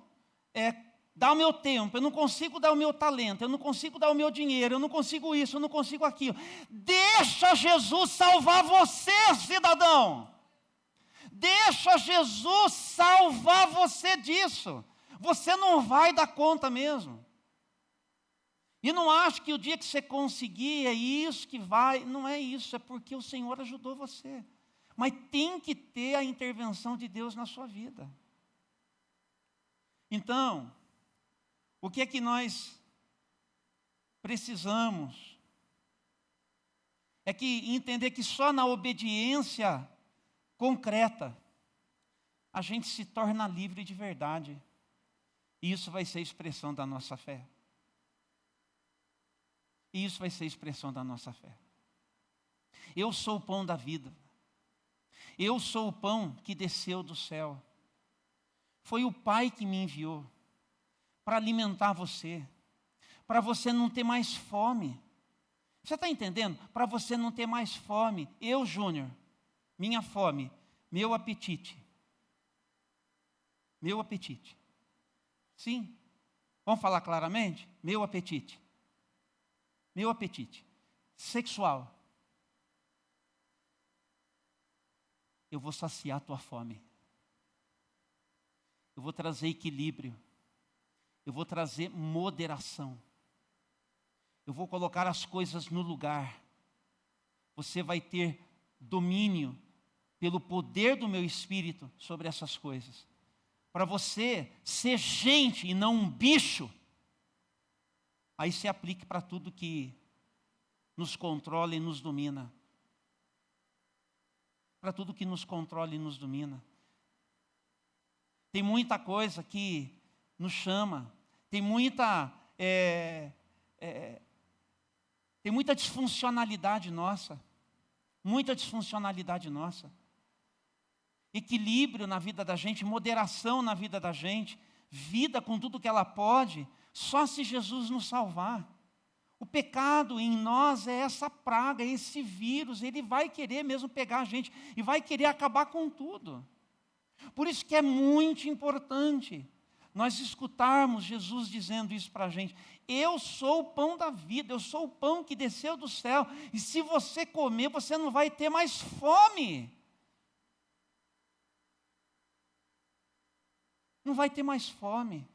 dar o meu tempo, eu não consigo dar o meu talento, eu não consigo dar o meu dinheiro, eu não consigo isso, eu não consigo aquilo. Deixa Jesus salvar você, cidadão. Deixa Jesus salvar você disso. Você não vai dar conta mesmo. E não acho que o dia que você conseguir é isso que vai. Não é isso, é porque o Senhor ajudou você. Mas tem que ter a intervenção de Deus na sua vida. Então, o que é que nós precisamos? É que entender que só na obediência concreta a gente se torna livre de verdade. E isso vai ser expressão da nossa fé. E isso vai ser expressão da nossa fé. Eu sou o pão da vida. Eu sou o pão que desceu do céu. Foi o Pai que me enviou para alimentar você, para você não ter mais fome. Você está entendendo? Para você não ter mais fome. Eu, Júnior, minha fome, meu apetite. Meu apetite. Sim. Vamos falar claramente? Meu apetite. Meu apetite sexual. Eu vou saciar a tua fome. Eu vou trazer equilíbrio. Eu vou trazer moderação. Eu vou colocar as coisas no lugar. Você vai ter domínio pelo poder do meu Espírito sobre essas coisas. Para você ser gente e não um bicho. Aí se aplique para tudo que nos controla e nos domina. Para tudo que nos controla e nos domina. Tem muita coisa que nos chama. Tem muita disfuncionalidade nossa. Muita disfuncionalidade nossa. Equilíbrio na vida da gente, moderação na vida da gente, vida com tudo que ela pode, só se Jesus nos salvar. O pecado em nós é essa praga, esse vírus, ele vai querer mesmo pegar a gente e vai querer acabar com tudo. Por isso que é muito importante nós escutarmos Jesus dizendo isso para a gente. Eu sou o pão da vida, eu sou o pão que desceu do céu, e se você comer, você não vai ter mais fome. Não vai ter mais fome.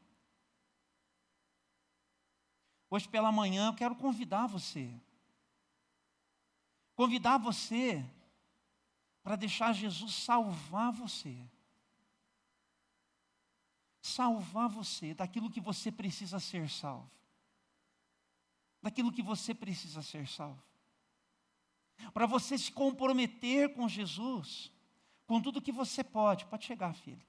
Hoje pela manhã eu quero convidar você. Convidar você para deixar Jesus salvar você. Salvar você daquilo que você precisa ser salvo. Daquilo que você precisa ser salvo. Para você se comprometer com Jesus. com tudo que você pode chegar, filho.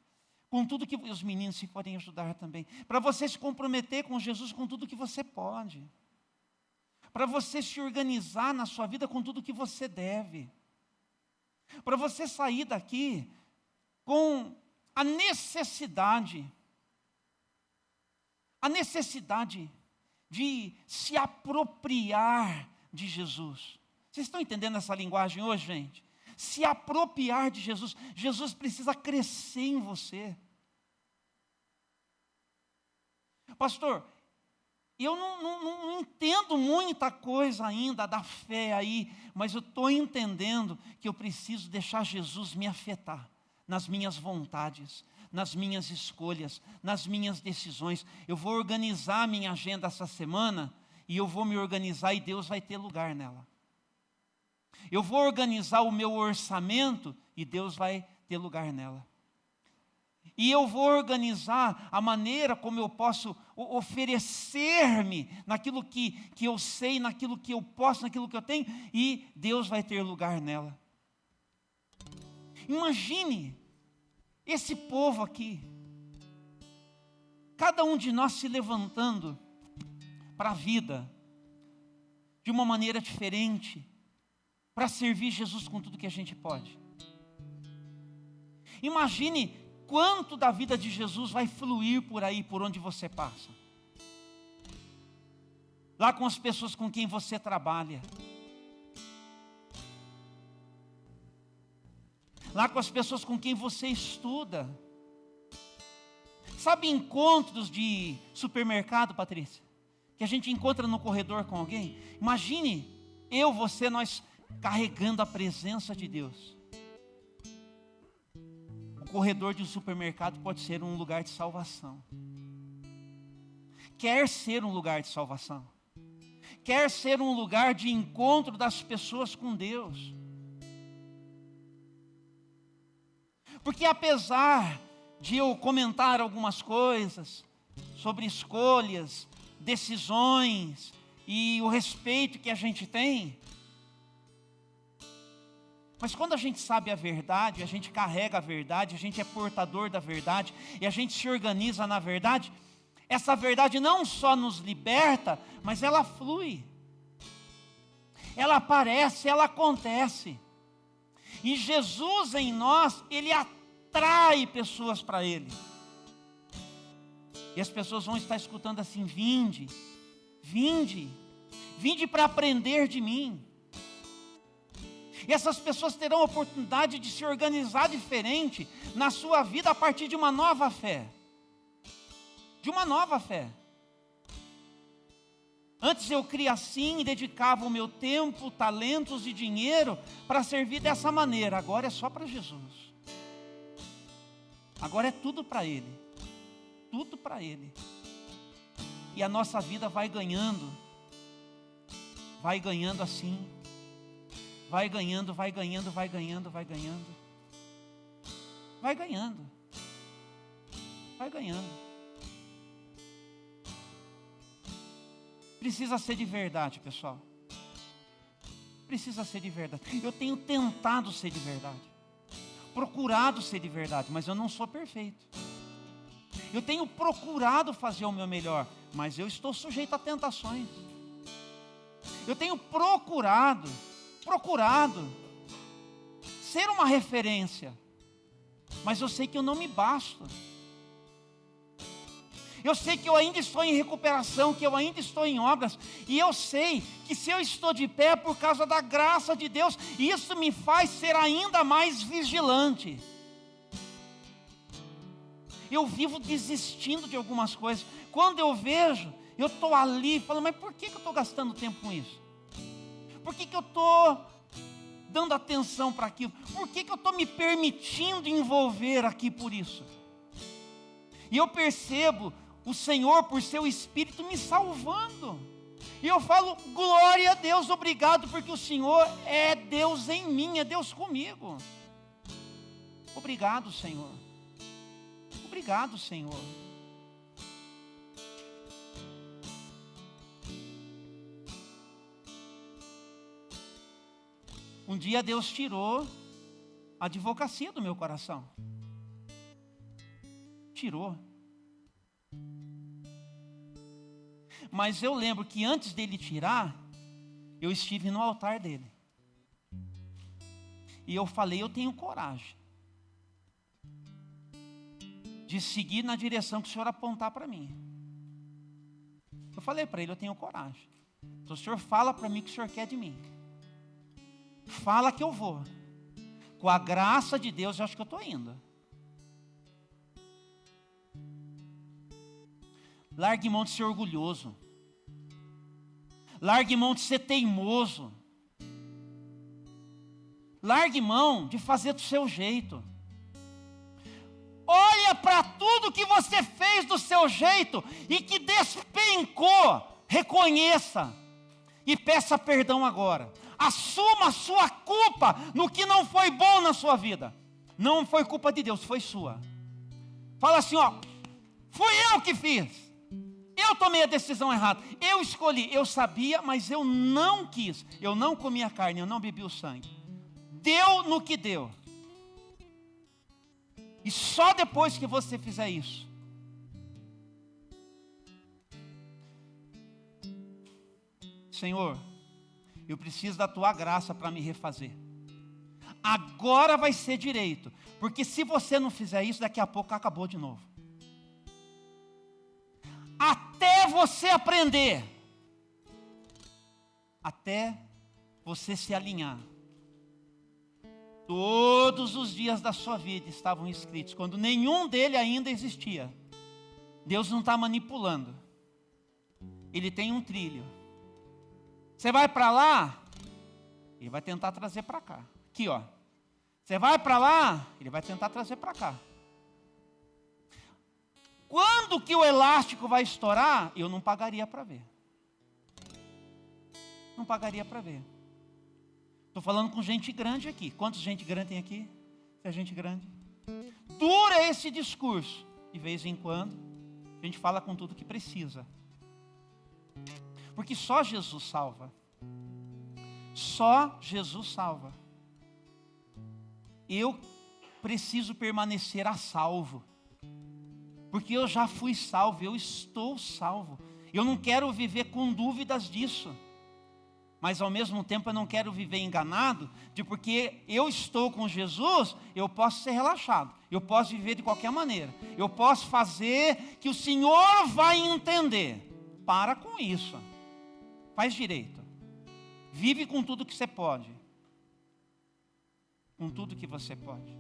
Com tudo que os meninos se podem ajudar também. Para você se comprometer com Jesus com tudo que você pode. Para você se organizar na sua vida com tudo que você deve. Para você sair daqui com a necessidade de se apropriar de Jesus. Vocês estão entendendo essa linguagem hoje, gente? Se apropriar de Jesus. Jesus precisa crescer em você. Pastor, eu não entendo muita coisa ainda da fé aí, mas eu estou entendendo que eu preciso deixar Jesus me afetar nas minhas vontades, nas minhas escolhas, nas minhas decisões. Eu vou organizar a minha agenda essa semana e eu vou me organizar e Deus vai ter lugar nela. Eu vou organizar o meu orçamento e Deus vai ter lugar nela. E eu vou organizar a maneira como eu posso oferecer-me naquilo que eu sei, naquilo que eu posso, naquilo que eu tenho, e Deus vai ter lugar nela. Imagine esse povo aqui, cada um de nós se levantando para a vida de uma maneira diferente, para servir Jesus com tudo que a gente pode. Imagine quanto da vida de Jesus vai fluir por aí, por onde você passa. Lá com as pessoas com quem você trabalha. Lá com as pessoas com quem você estuda. Sabe encontros de supermercado, Patrícia? Que a gente encontra no corredor com alguém? Imagine nós carregando a presença de Deus. O corredor de um supermercado pode ser um lugar de salvação. Quer ser um lugar de salvação. Quer ser um lugar de encontro das pessoas com Deus. Porque apesar de eu comentar algumas coisas sobre escolhas, decisões e o respeito que a gente tem, mas quando a gente sabe a verdade, a gente carrega a verdade, a gente é portador da verdade, e a gente se organiza na verdade, essa verdade não só nos liberta, mas ela flui. Ela aparece, ela acontece. E Jesus em nós, Ele atrai pessoas para Ele. E as pessoas vão estar escutando assim: vinde, vinde, vinde para aprender de mim. E essas pessoas terão a oportunidade de se organizar diferente na sua vida a partir de uma nova fé. De uma nova fé. Antes eu cria assim e dedicava o meu tempo, talentos e dinheiro para servir dessa maneira. Agora é só para Jesus. Agora é tudo para Ele. Tudo para Ele. E a nossa vida vai ganhando assim. Vai ganhando, vai ganhando, vai ganhando, vai ganhando. Vai ganhando. Vai ganhando. Precisa ser de verdade, pessoal. Precisa ser de verdade. Eu tenho tentado ser de verdade. Procurado ser de verdade, mas eu não sou perfeito. Eu tenho procurado fazer o meu melhor, mas eu estou sujeito a tentações. Eu tenho procurado ser uma referência, mas eu sei que eu não me basto. Eu sei que eu ainda estou em recuperação, que eu ainda estou em obras, e eu sei que se eu estou de pé é por causa da graça de Deus, e isso me faz ser ainda mais vigilante. Eu vivo desistindo de algumas coisas. Quando eu vejo, eu estou ali falando: mas por que eu estou gastando tempo com isso? Por que eu estou dando atenção para aquilo? Por que eu estou me permitindo envolver aqui por isso? E eu percebo o Senhor, por seu Espírito, me salvando. E eu falo: glória a Deus, obrigado, porque o Senhor é Deus em mim, é Deus comigo. Obrigado, Senhor. Obrigado, Senhor. Um dia Deus tirou a advocacia do meu coração. Tirou. Mas eu lembro que antes dele tirar, eu estive no altar dele. E eu falei, eu tenho coragem de seguir na direção que o Senhor apontar para mim. Eu falei para ele, eu tenho coragem. Então o Senhor fala para mim o que o Senhor quer de mim. Fala que eu vou. Com a graça de Deus, eu acho que eu estou indo. Largue mão de ser orgulhoso. Largue mão de ser teimoso. Largue mão de fazer do seu jeito. Olha para tudo que você fez do seu jeito e que despencou. Reconheça e peça perdão agora. Assuma a sua culpa no que não foi bom na sua vida. Não foi culpa de Deus, foi sua. Fala assim, ó, fui eu que fiz. Eu tomei a decisão errada. Eu escolhi, eu sabia, mas eu não quis. Eu não comi a carne, eu não bebi o sangue. Deu no que deu. E só depois que você fizer isso, Senhor, eu preciso da tua graça para me refazer. Agora vai ser direito. Porque se você não fizer isso, daqui a pouco acabou de novo. Até você aprender. Até você se alinhar. Todos os dias da sua vida estavam escritos, quando nenhum dele ainda existia. Deus não está manipulando. Ele tem um trilho. Você vai para lá, ele vai tentar trazer para cá. Aqui, ó. Você vai para lá, ele vai tentar trazer para cá. Quando que o elástico vai estourar, eu não pagaria para ver. Não pagaria para ver. Estou falando com gente grande aqui. Quantos gente grande tem aqui? É gente grande. Dura esse discurso. De vez em quando, a gente fala com tudo que precisa. Porque só Jesus salva. Só Jesus salva. Eu preciso permanecer a salvo. Porque eu já fui salvo, eu estou salvo. Eu não quero viver com dúvidas disso. Mas ao mesmo tempo eu não quero viver enganado de porque eu estou com Jesus, eu posso ser relaxado. Eu posso viver de qualquer maneira. Eu posso fazer que o Senhor vai entender. Para com isso. Faz direito. Vive com tudo que você pode. Com tudo que você pode.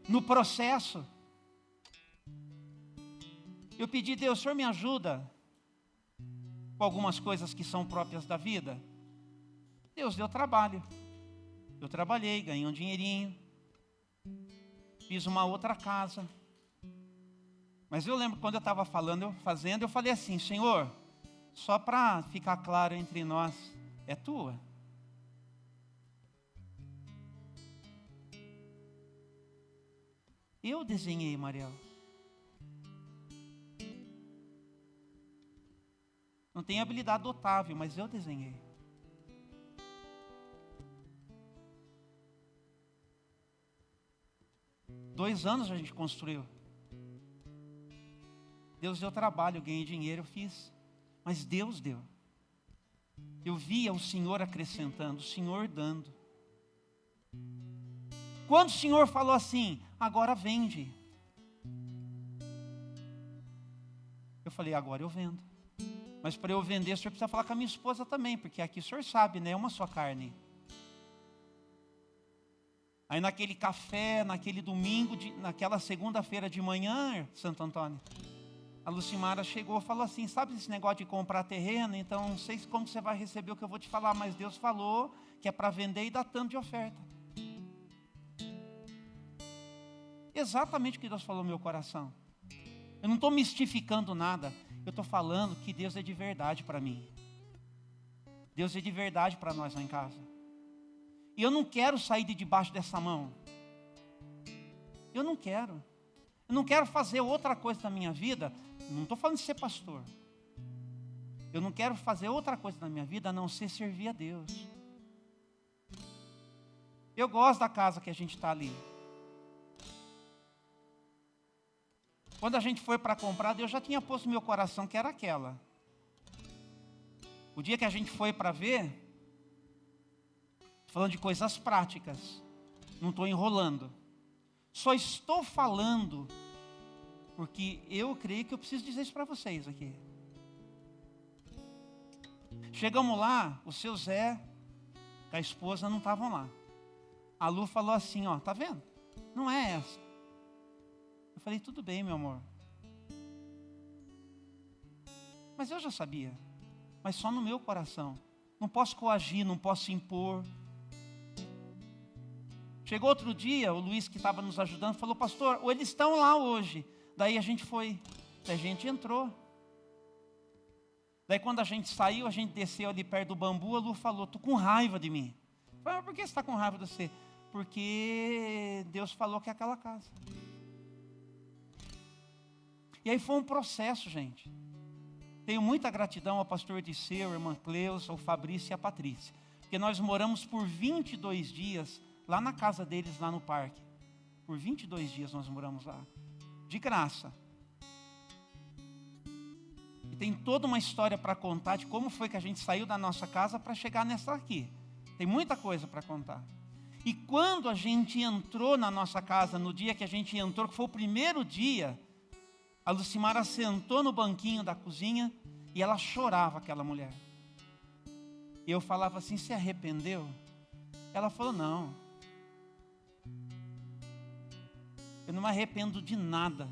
No processo, eu pedi, Deus, o Senhor me ajuda com algumas coisas que são próprias da vida. Deus deu trabalho. Eu trabalhei, ganhei um dinheirinho. Fiz uma outra casa. Mas eu lembro quando eu estava fazendo, eu falei assim, Senhor, só para ficar claro entre nós, é tua. Eu desenhei, Mariel. Não tenho habilidade notável, mas eu desenhei. Dois anos a gente construiu. Deus deu trabalho, eu ganhei dinheiro, eu fiz. Mas Deus deu. Eu via o Senhor acrescentando, o Senhor dando. Quando o Senhor falou assim, agora vende. Eu falei, agora eu vendo. Mas para eu vender, o senhor precisa falar com a minha esposa também, porque aqui o senhor sabe, né? É uma só carne. Aí naquele café, naquele domingo, naquela segunda-feira de manhã, Santo Antônio, a Lucimara chegou e falou assim, sabe esse negócio de comprar terreno? Então não sei como você vai receber o que eu vou te falar, mas Deus falou que é para vender e dar tanto de oferta. Exatamente o que Deus falou no meu coração. Eu não estou mistificando nada. Eu estou falando que Deus é de verdade para mim. Deus é de verdade para nós lá em casa. E eu não quero sair de debaixo dessa mão. Eu não quero. Eu não quero fazer outra coisa na minha vida. Não estou falando de ser pastor. Eu não quero fazer outra coisa na minha vida a não ser servir a Deus. Eu gosto da casa que a gente está ali. Quando a gente foi para comprar, Deus já tinha posto no meu coração que era aquela. O dia que a gente foi para ver, falando de coisas práticas, não estou enrolando. Só estou falando porque eu creio que eu preciso dizer isso para vocês aqui. Chegamos lá, o seu Zé, com a esposa não estavam lá. A Lu falou assim, ó, tá vendo? Não é essa. Eu falei, tudo bem, meu amor. Mas eu já sabia. Mas só no meu coração. Não posso coagir, não posso impor. Chegou outro dia, o Luiz que estava nos ajudando, falou, pastor, eles estão lá hoje. Daí a gente foi, daí a gente entrou. Daí quando a gente saiu, a gente desceu ali perto do bambu, a Lu falou, tô com raiva de mim. Eu falei, mas por que você está com raiva de você? Porque Deus falou que é aquela casa. E aí foi um processo, gente. Tenho muita gratidão ao pastor Ediceu, a irmã Cleusa, ao Fabrício e a Patrícia. Porque nós moramos por 22 dias lá na casa deles, lá no parque. Por 22 dias nós moramos lá. De graça. E tem toda uma história para contar de como foi que a gente saiu da nossa casa para chegar nessa aqui. Tem muita coisa para contar. E quando a gente entrou na nossa casa, no dia que a gente entrou, que foi o primeiro dia, a Lucimara sentou no banquinho da cozinha e ela chorava, aquela mulher. E eu falava assim, se arrependeu? Ela falou, não. Eu não me arrependo de nada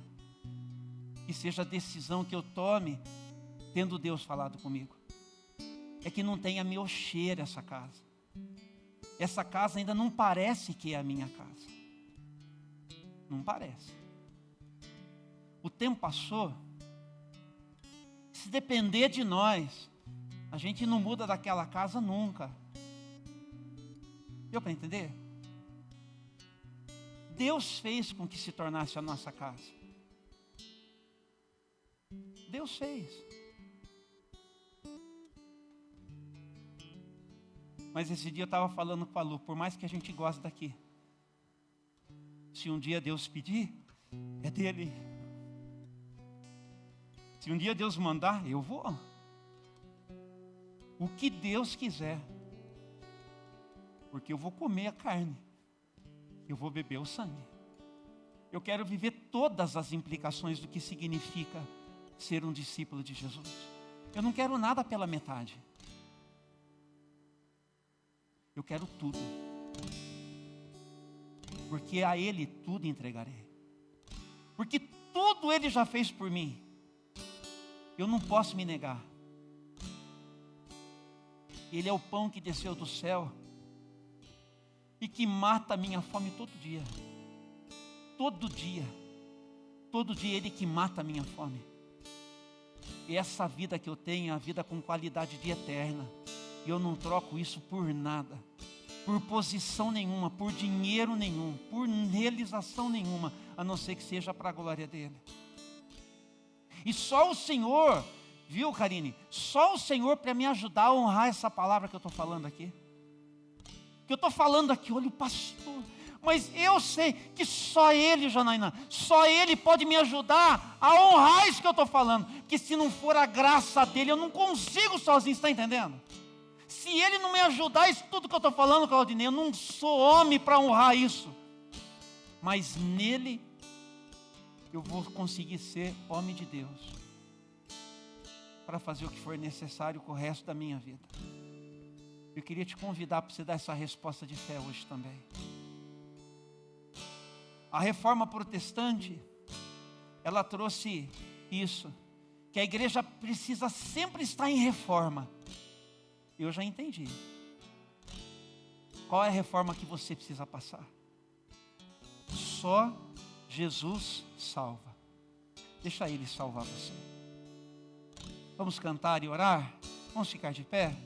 que seja a decisão que eu tome, tendo Deus falado comigo. É que não tenha meu cheiro essa casa. Essa casa ainda não parece que é a minha casa. Não parece. O tempo passou. Se depender de nós, a gente não muda daquela casa nunca. Deu para entender? Deus fez com que se tornasse a nossa casa. Deus fez. Mas esse dia eu estava falando com a Lu, por mais que a gente goste daqui, se um dia Deus pedir, é dele. Se um dia Deus mandar, eu vou. O que Deus quiser. Porque eu vou comer a carne. Eu vou beber o sangue. Eu quero viver todas as implicações do que significa ser um discípulo de Jesus. Eu não quero nada pela metade. Eu quero tudo. Porque a Ele tudo entregarei. Porque tudo Ele já fez por mim. Eu não posso me negar. Ele é o pão que desceu do céu e que mata a minha fome todo dia. Todo dia. Todo dia Ele que mata a minha fome. E essa vida que eu tenho é a vida com qualidade de eterna. E eu não troco isso por nada. Por posição nenhuma, por dinheiro nenhum, por realização nenhuma, a não ser que seja para a glória dEle. E só o Senhor, viu, Karine? Só o Senhor para me ajudar a honrar essa palavra que eu estou falando aqui. Que eu estou falando aqui, olha o pastor. Mas eu sei que só Ele, Janaína, só Ele pode me ajudar a honrar isso que eu estou falando. Porque se não for a graça dEle, eu não consigo sozinho, está entendendo? Se Ele não me ajudar, isso tudo que eu estou falando, Claudinei, eu não sou homem para honrar isso. Mas nele, eu vou conseguir ser homem de Deus. Para fazer o que for necessário com o resto da minha vida. Eu queria te convidar para você dar essa resposta de fé hoje também. A reforma protestante, ela trouxe isso. Que a igreja precisa sempre estar em reforma. Eu já entendi. Qual é a reforma que você precisa passar? Só Jesus salva. Deixa Ele salvar você. Vamos cantar e orar? Vamos ficar de pé?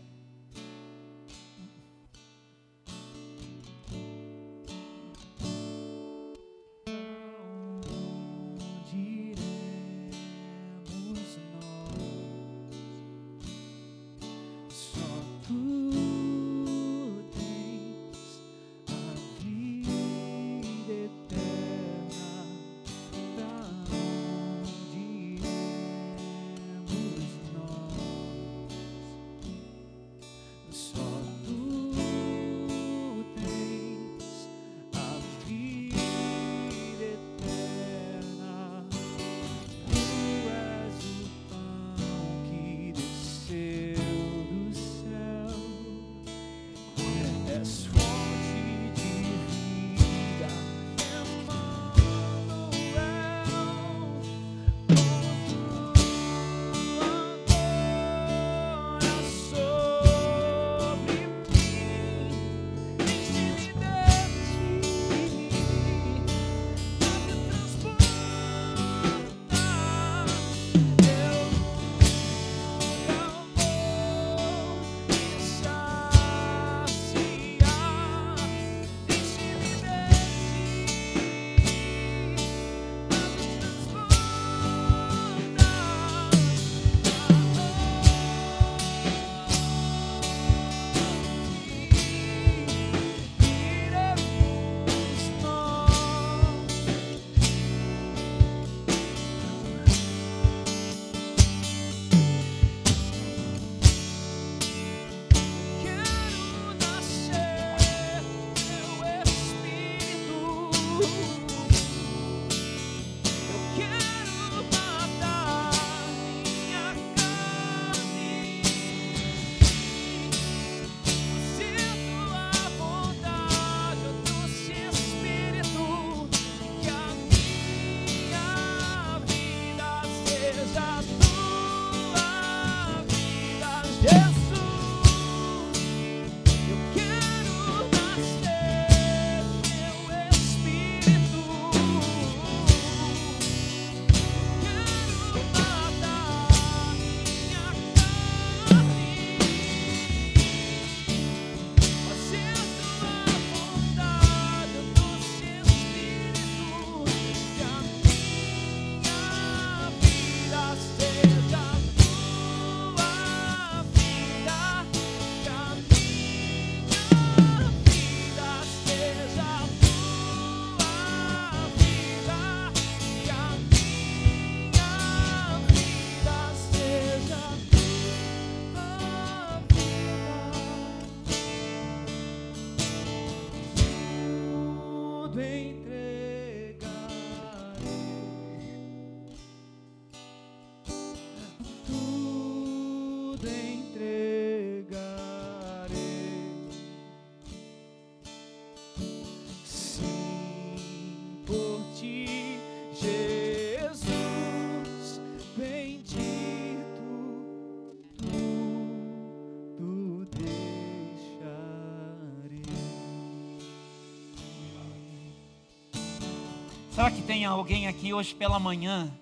Será que tem alguém aqui hoje pela manhã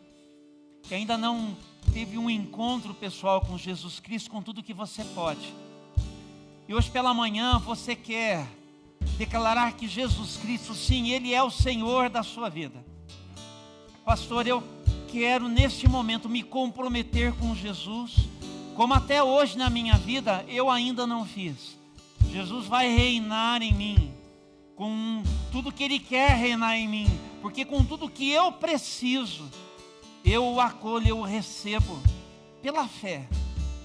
que ainda não teve um encontro pessoal com Jesus Cristo, com tudo que você pode? E hoje pela manhã você quer declarar que Jesus Cristo, sim, Ele é o Senhor da sua vida. Pastor, eu quero neste momento me comprometer com Jesus, como até hoje na minha vida eu ainda não fiz. Jesus vai reinar em mim, com tudo que Ele quer reinar em mim, porque com tudo que eu preciso, eu o acolho, eu o recebo pela fé.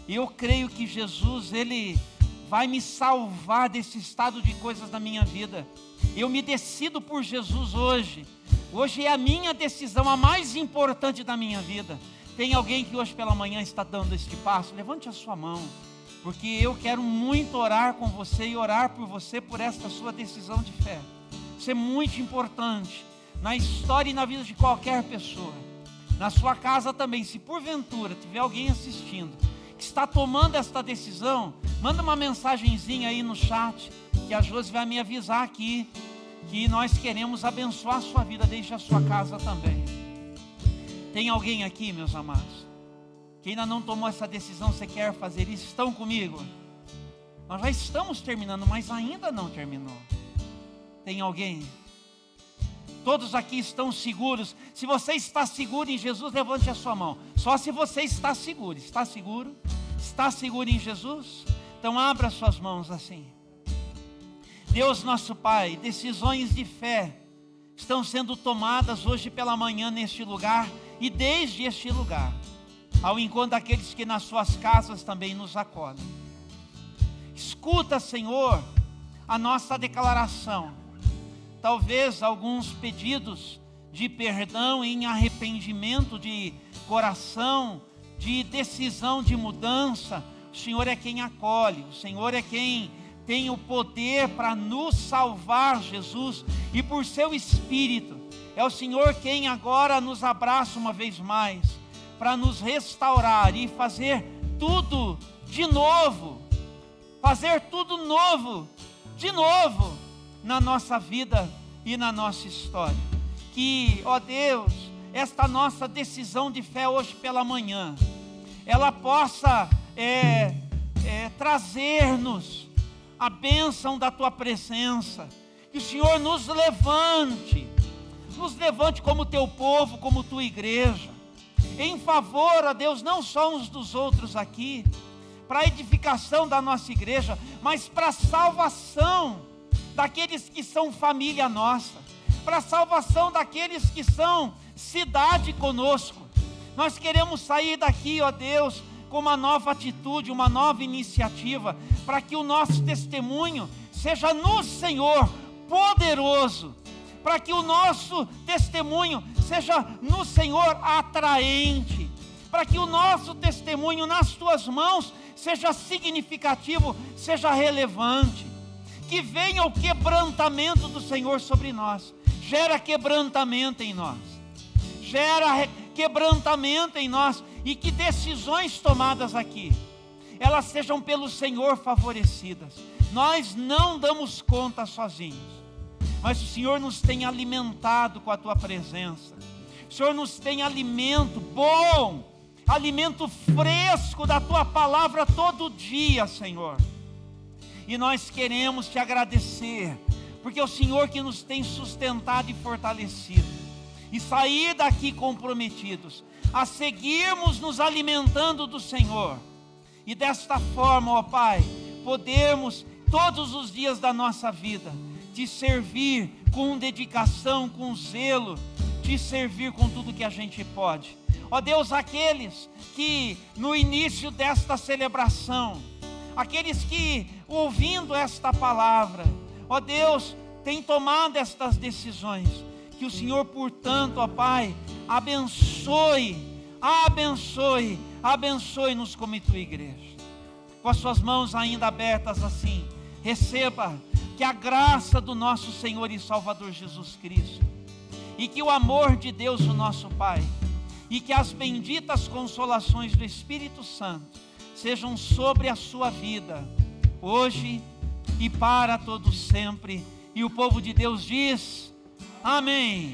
Eu creio que Jesus, Ele vai me salvar desse estado de coisas da minha vida. Eu me decido por Jesus hoje. Hoje é a minha decisão, a mais importante da minha vida. Tem alguém que hoje pela manhã está dando este passo? Levante a sua mão, porque eu quero muito orar com você e orar por você, por esta sua decisão de fé. Isso é muito importante na história e na vida de qualquer pessoa. Na sua casa também, se porventura tiver alguém assistindo que está tomando esta decisão, manda uma mensagenzinha aí no chat, que a Josi vai me avisar aqui, que nós queremos abençoar a sua vida, desde a sua casa também. Tem alguém aqui, meus amados, que ainda não tomou essa decisão, você quer fazer isso? Estão comigo? Nós já estamos terminando, mas ainda não terminou. Tem alguém? Todos aqui estão seguros? Se você está seguro em Jesus, levante a sua mão. Só se você está seguro. Está seguro? Está seguro em Jesus? Então abra suas mãos assim. Deus nosso Pai, decisões de fé estão sendo tomadas hoje pela manhã neste lugar e desde este lugar, ao encontro daqueles que nas suas casas também nos acolhem. Escuta, Senhor, a nossa declaração. Talvez alguns pedidos de perdão em arrependimento de coração, de decisão de mudança. O Senhor é quem acolhe, o Senhor é quem tem o poder para nos salvar, Jesus, e por seu Espírito, é o Senhor quem agora nos abraça uma vez mais, para nos restaurar e fazer tudo de novo, fazer tudo novo, de novo, na nossa vida e na nossa história. Que, ó Deus, esta nossa decisão de fé hoje pela manhã, ela possa trazer-nos a bênção da Tua presença. Que o Senhor nos levante como Teu povo, como Tua igreja, em favor, ó Deus, não só uns dos outros aqui, para a edificação da nossa igreja, mas para a salvação daqueles que são família nossa, para a salvação daqueles que são cidade conosco. Nós queremos sair daqui, ó Deus, com uma nova atitude, uma nova iniciativa, para que o nosso testemunho seja no Senhor poderoso, para que o nosso testemunho seja no Senhor atraente, para que o nosso testemunho nas Tuas mãos seja significativo, seja relevante. Que venha o quebrantamento do Senhor sobre nós. Gera quebrantamento em nós. Gera quebrantamento em nós. E que decisões tomadas aqui, elas sejam pelo Senhor favorecidas. Nós não damos conta sozinhos, mas o Senhor nos tem alimentado com a Tua presença. O Senhor nos tem alimento bom, alimento fresco da Tua palavra todo dia, Senhor. E nós queremos Te agradecer, porque é o Senhor que nos tem sustentado e fortalecido. E sair daqui comprometidos a seguirmos nos alimentando do Senhor. E desta forma, ó Pai, podermos todos os dias da nossa vida Te servir com dedicação, com zelo, Te servir com tudo que a gente pode. Ó Deus, aqueles que no início desta celebração, aqueles que ouvindo esta palavra, ó Deus, têm tomado estas decisões, que o Senhor, portanto, ó Pai, abençoe-nos como Tua igreja. Com as suas mãos ainda abertas assim, receba que a graça do nosso Senhor e Salvador Jesus Cristo, e que o amor de Deus, o nosso Pai, e que as benditas consolações do Espírito Santo sejam sobre a sua vida, hoje e para todos sempre. E o povo de Deus diz: amém,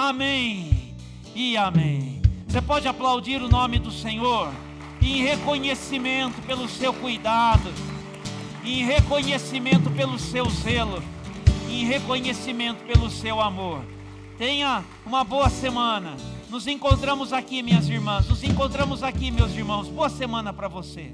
Amém e amém. Você pode aplaudir o nome do Senhor em reconhecimento pelo seu cuidado, em reconhecimento pelo seu zelo, em reconhecimento pelo seu amor. Tenha uma boa semana. Nos encontramos aqui, minhas irmãs. Nos encontramos aqui, meus irmãos. Boa semana para você.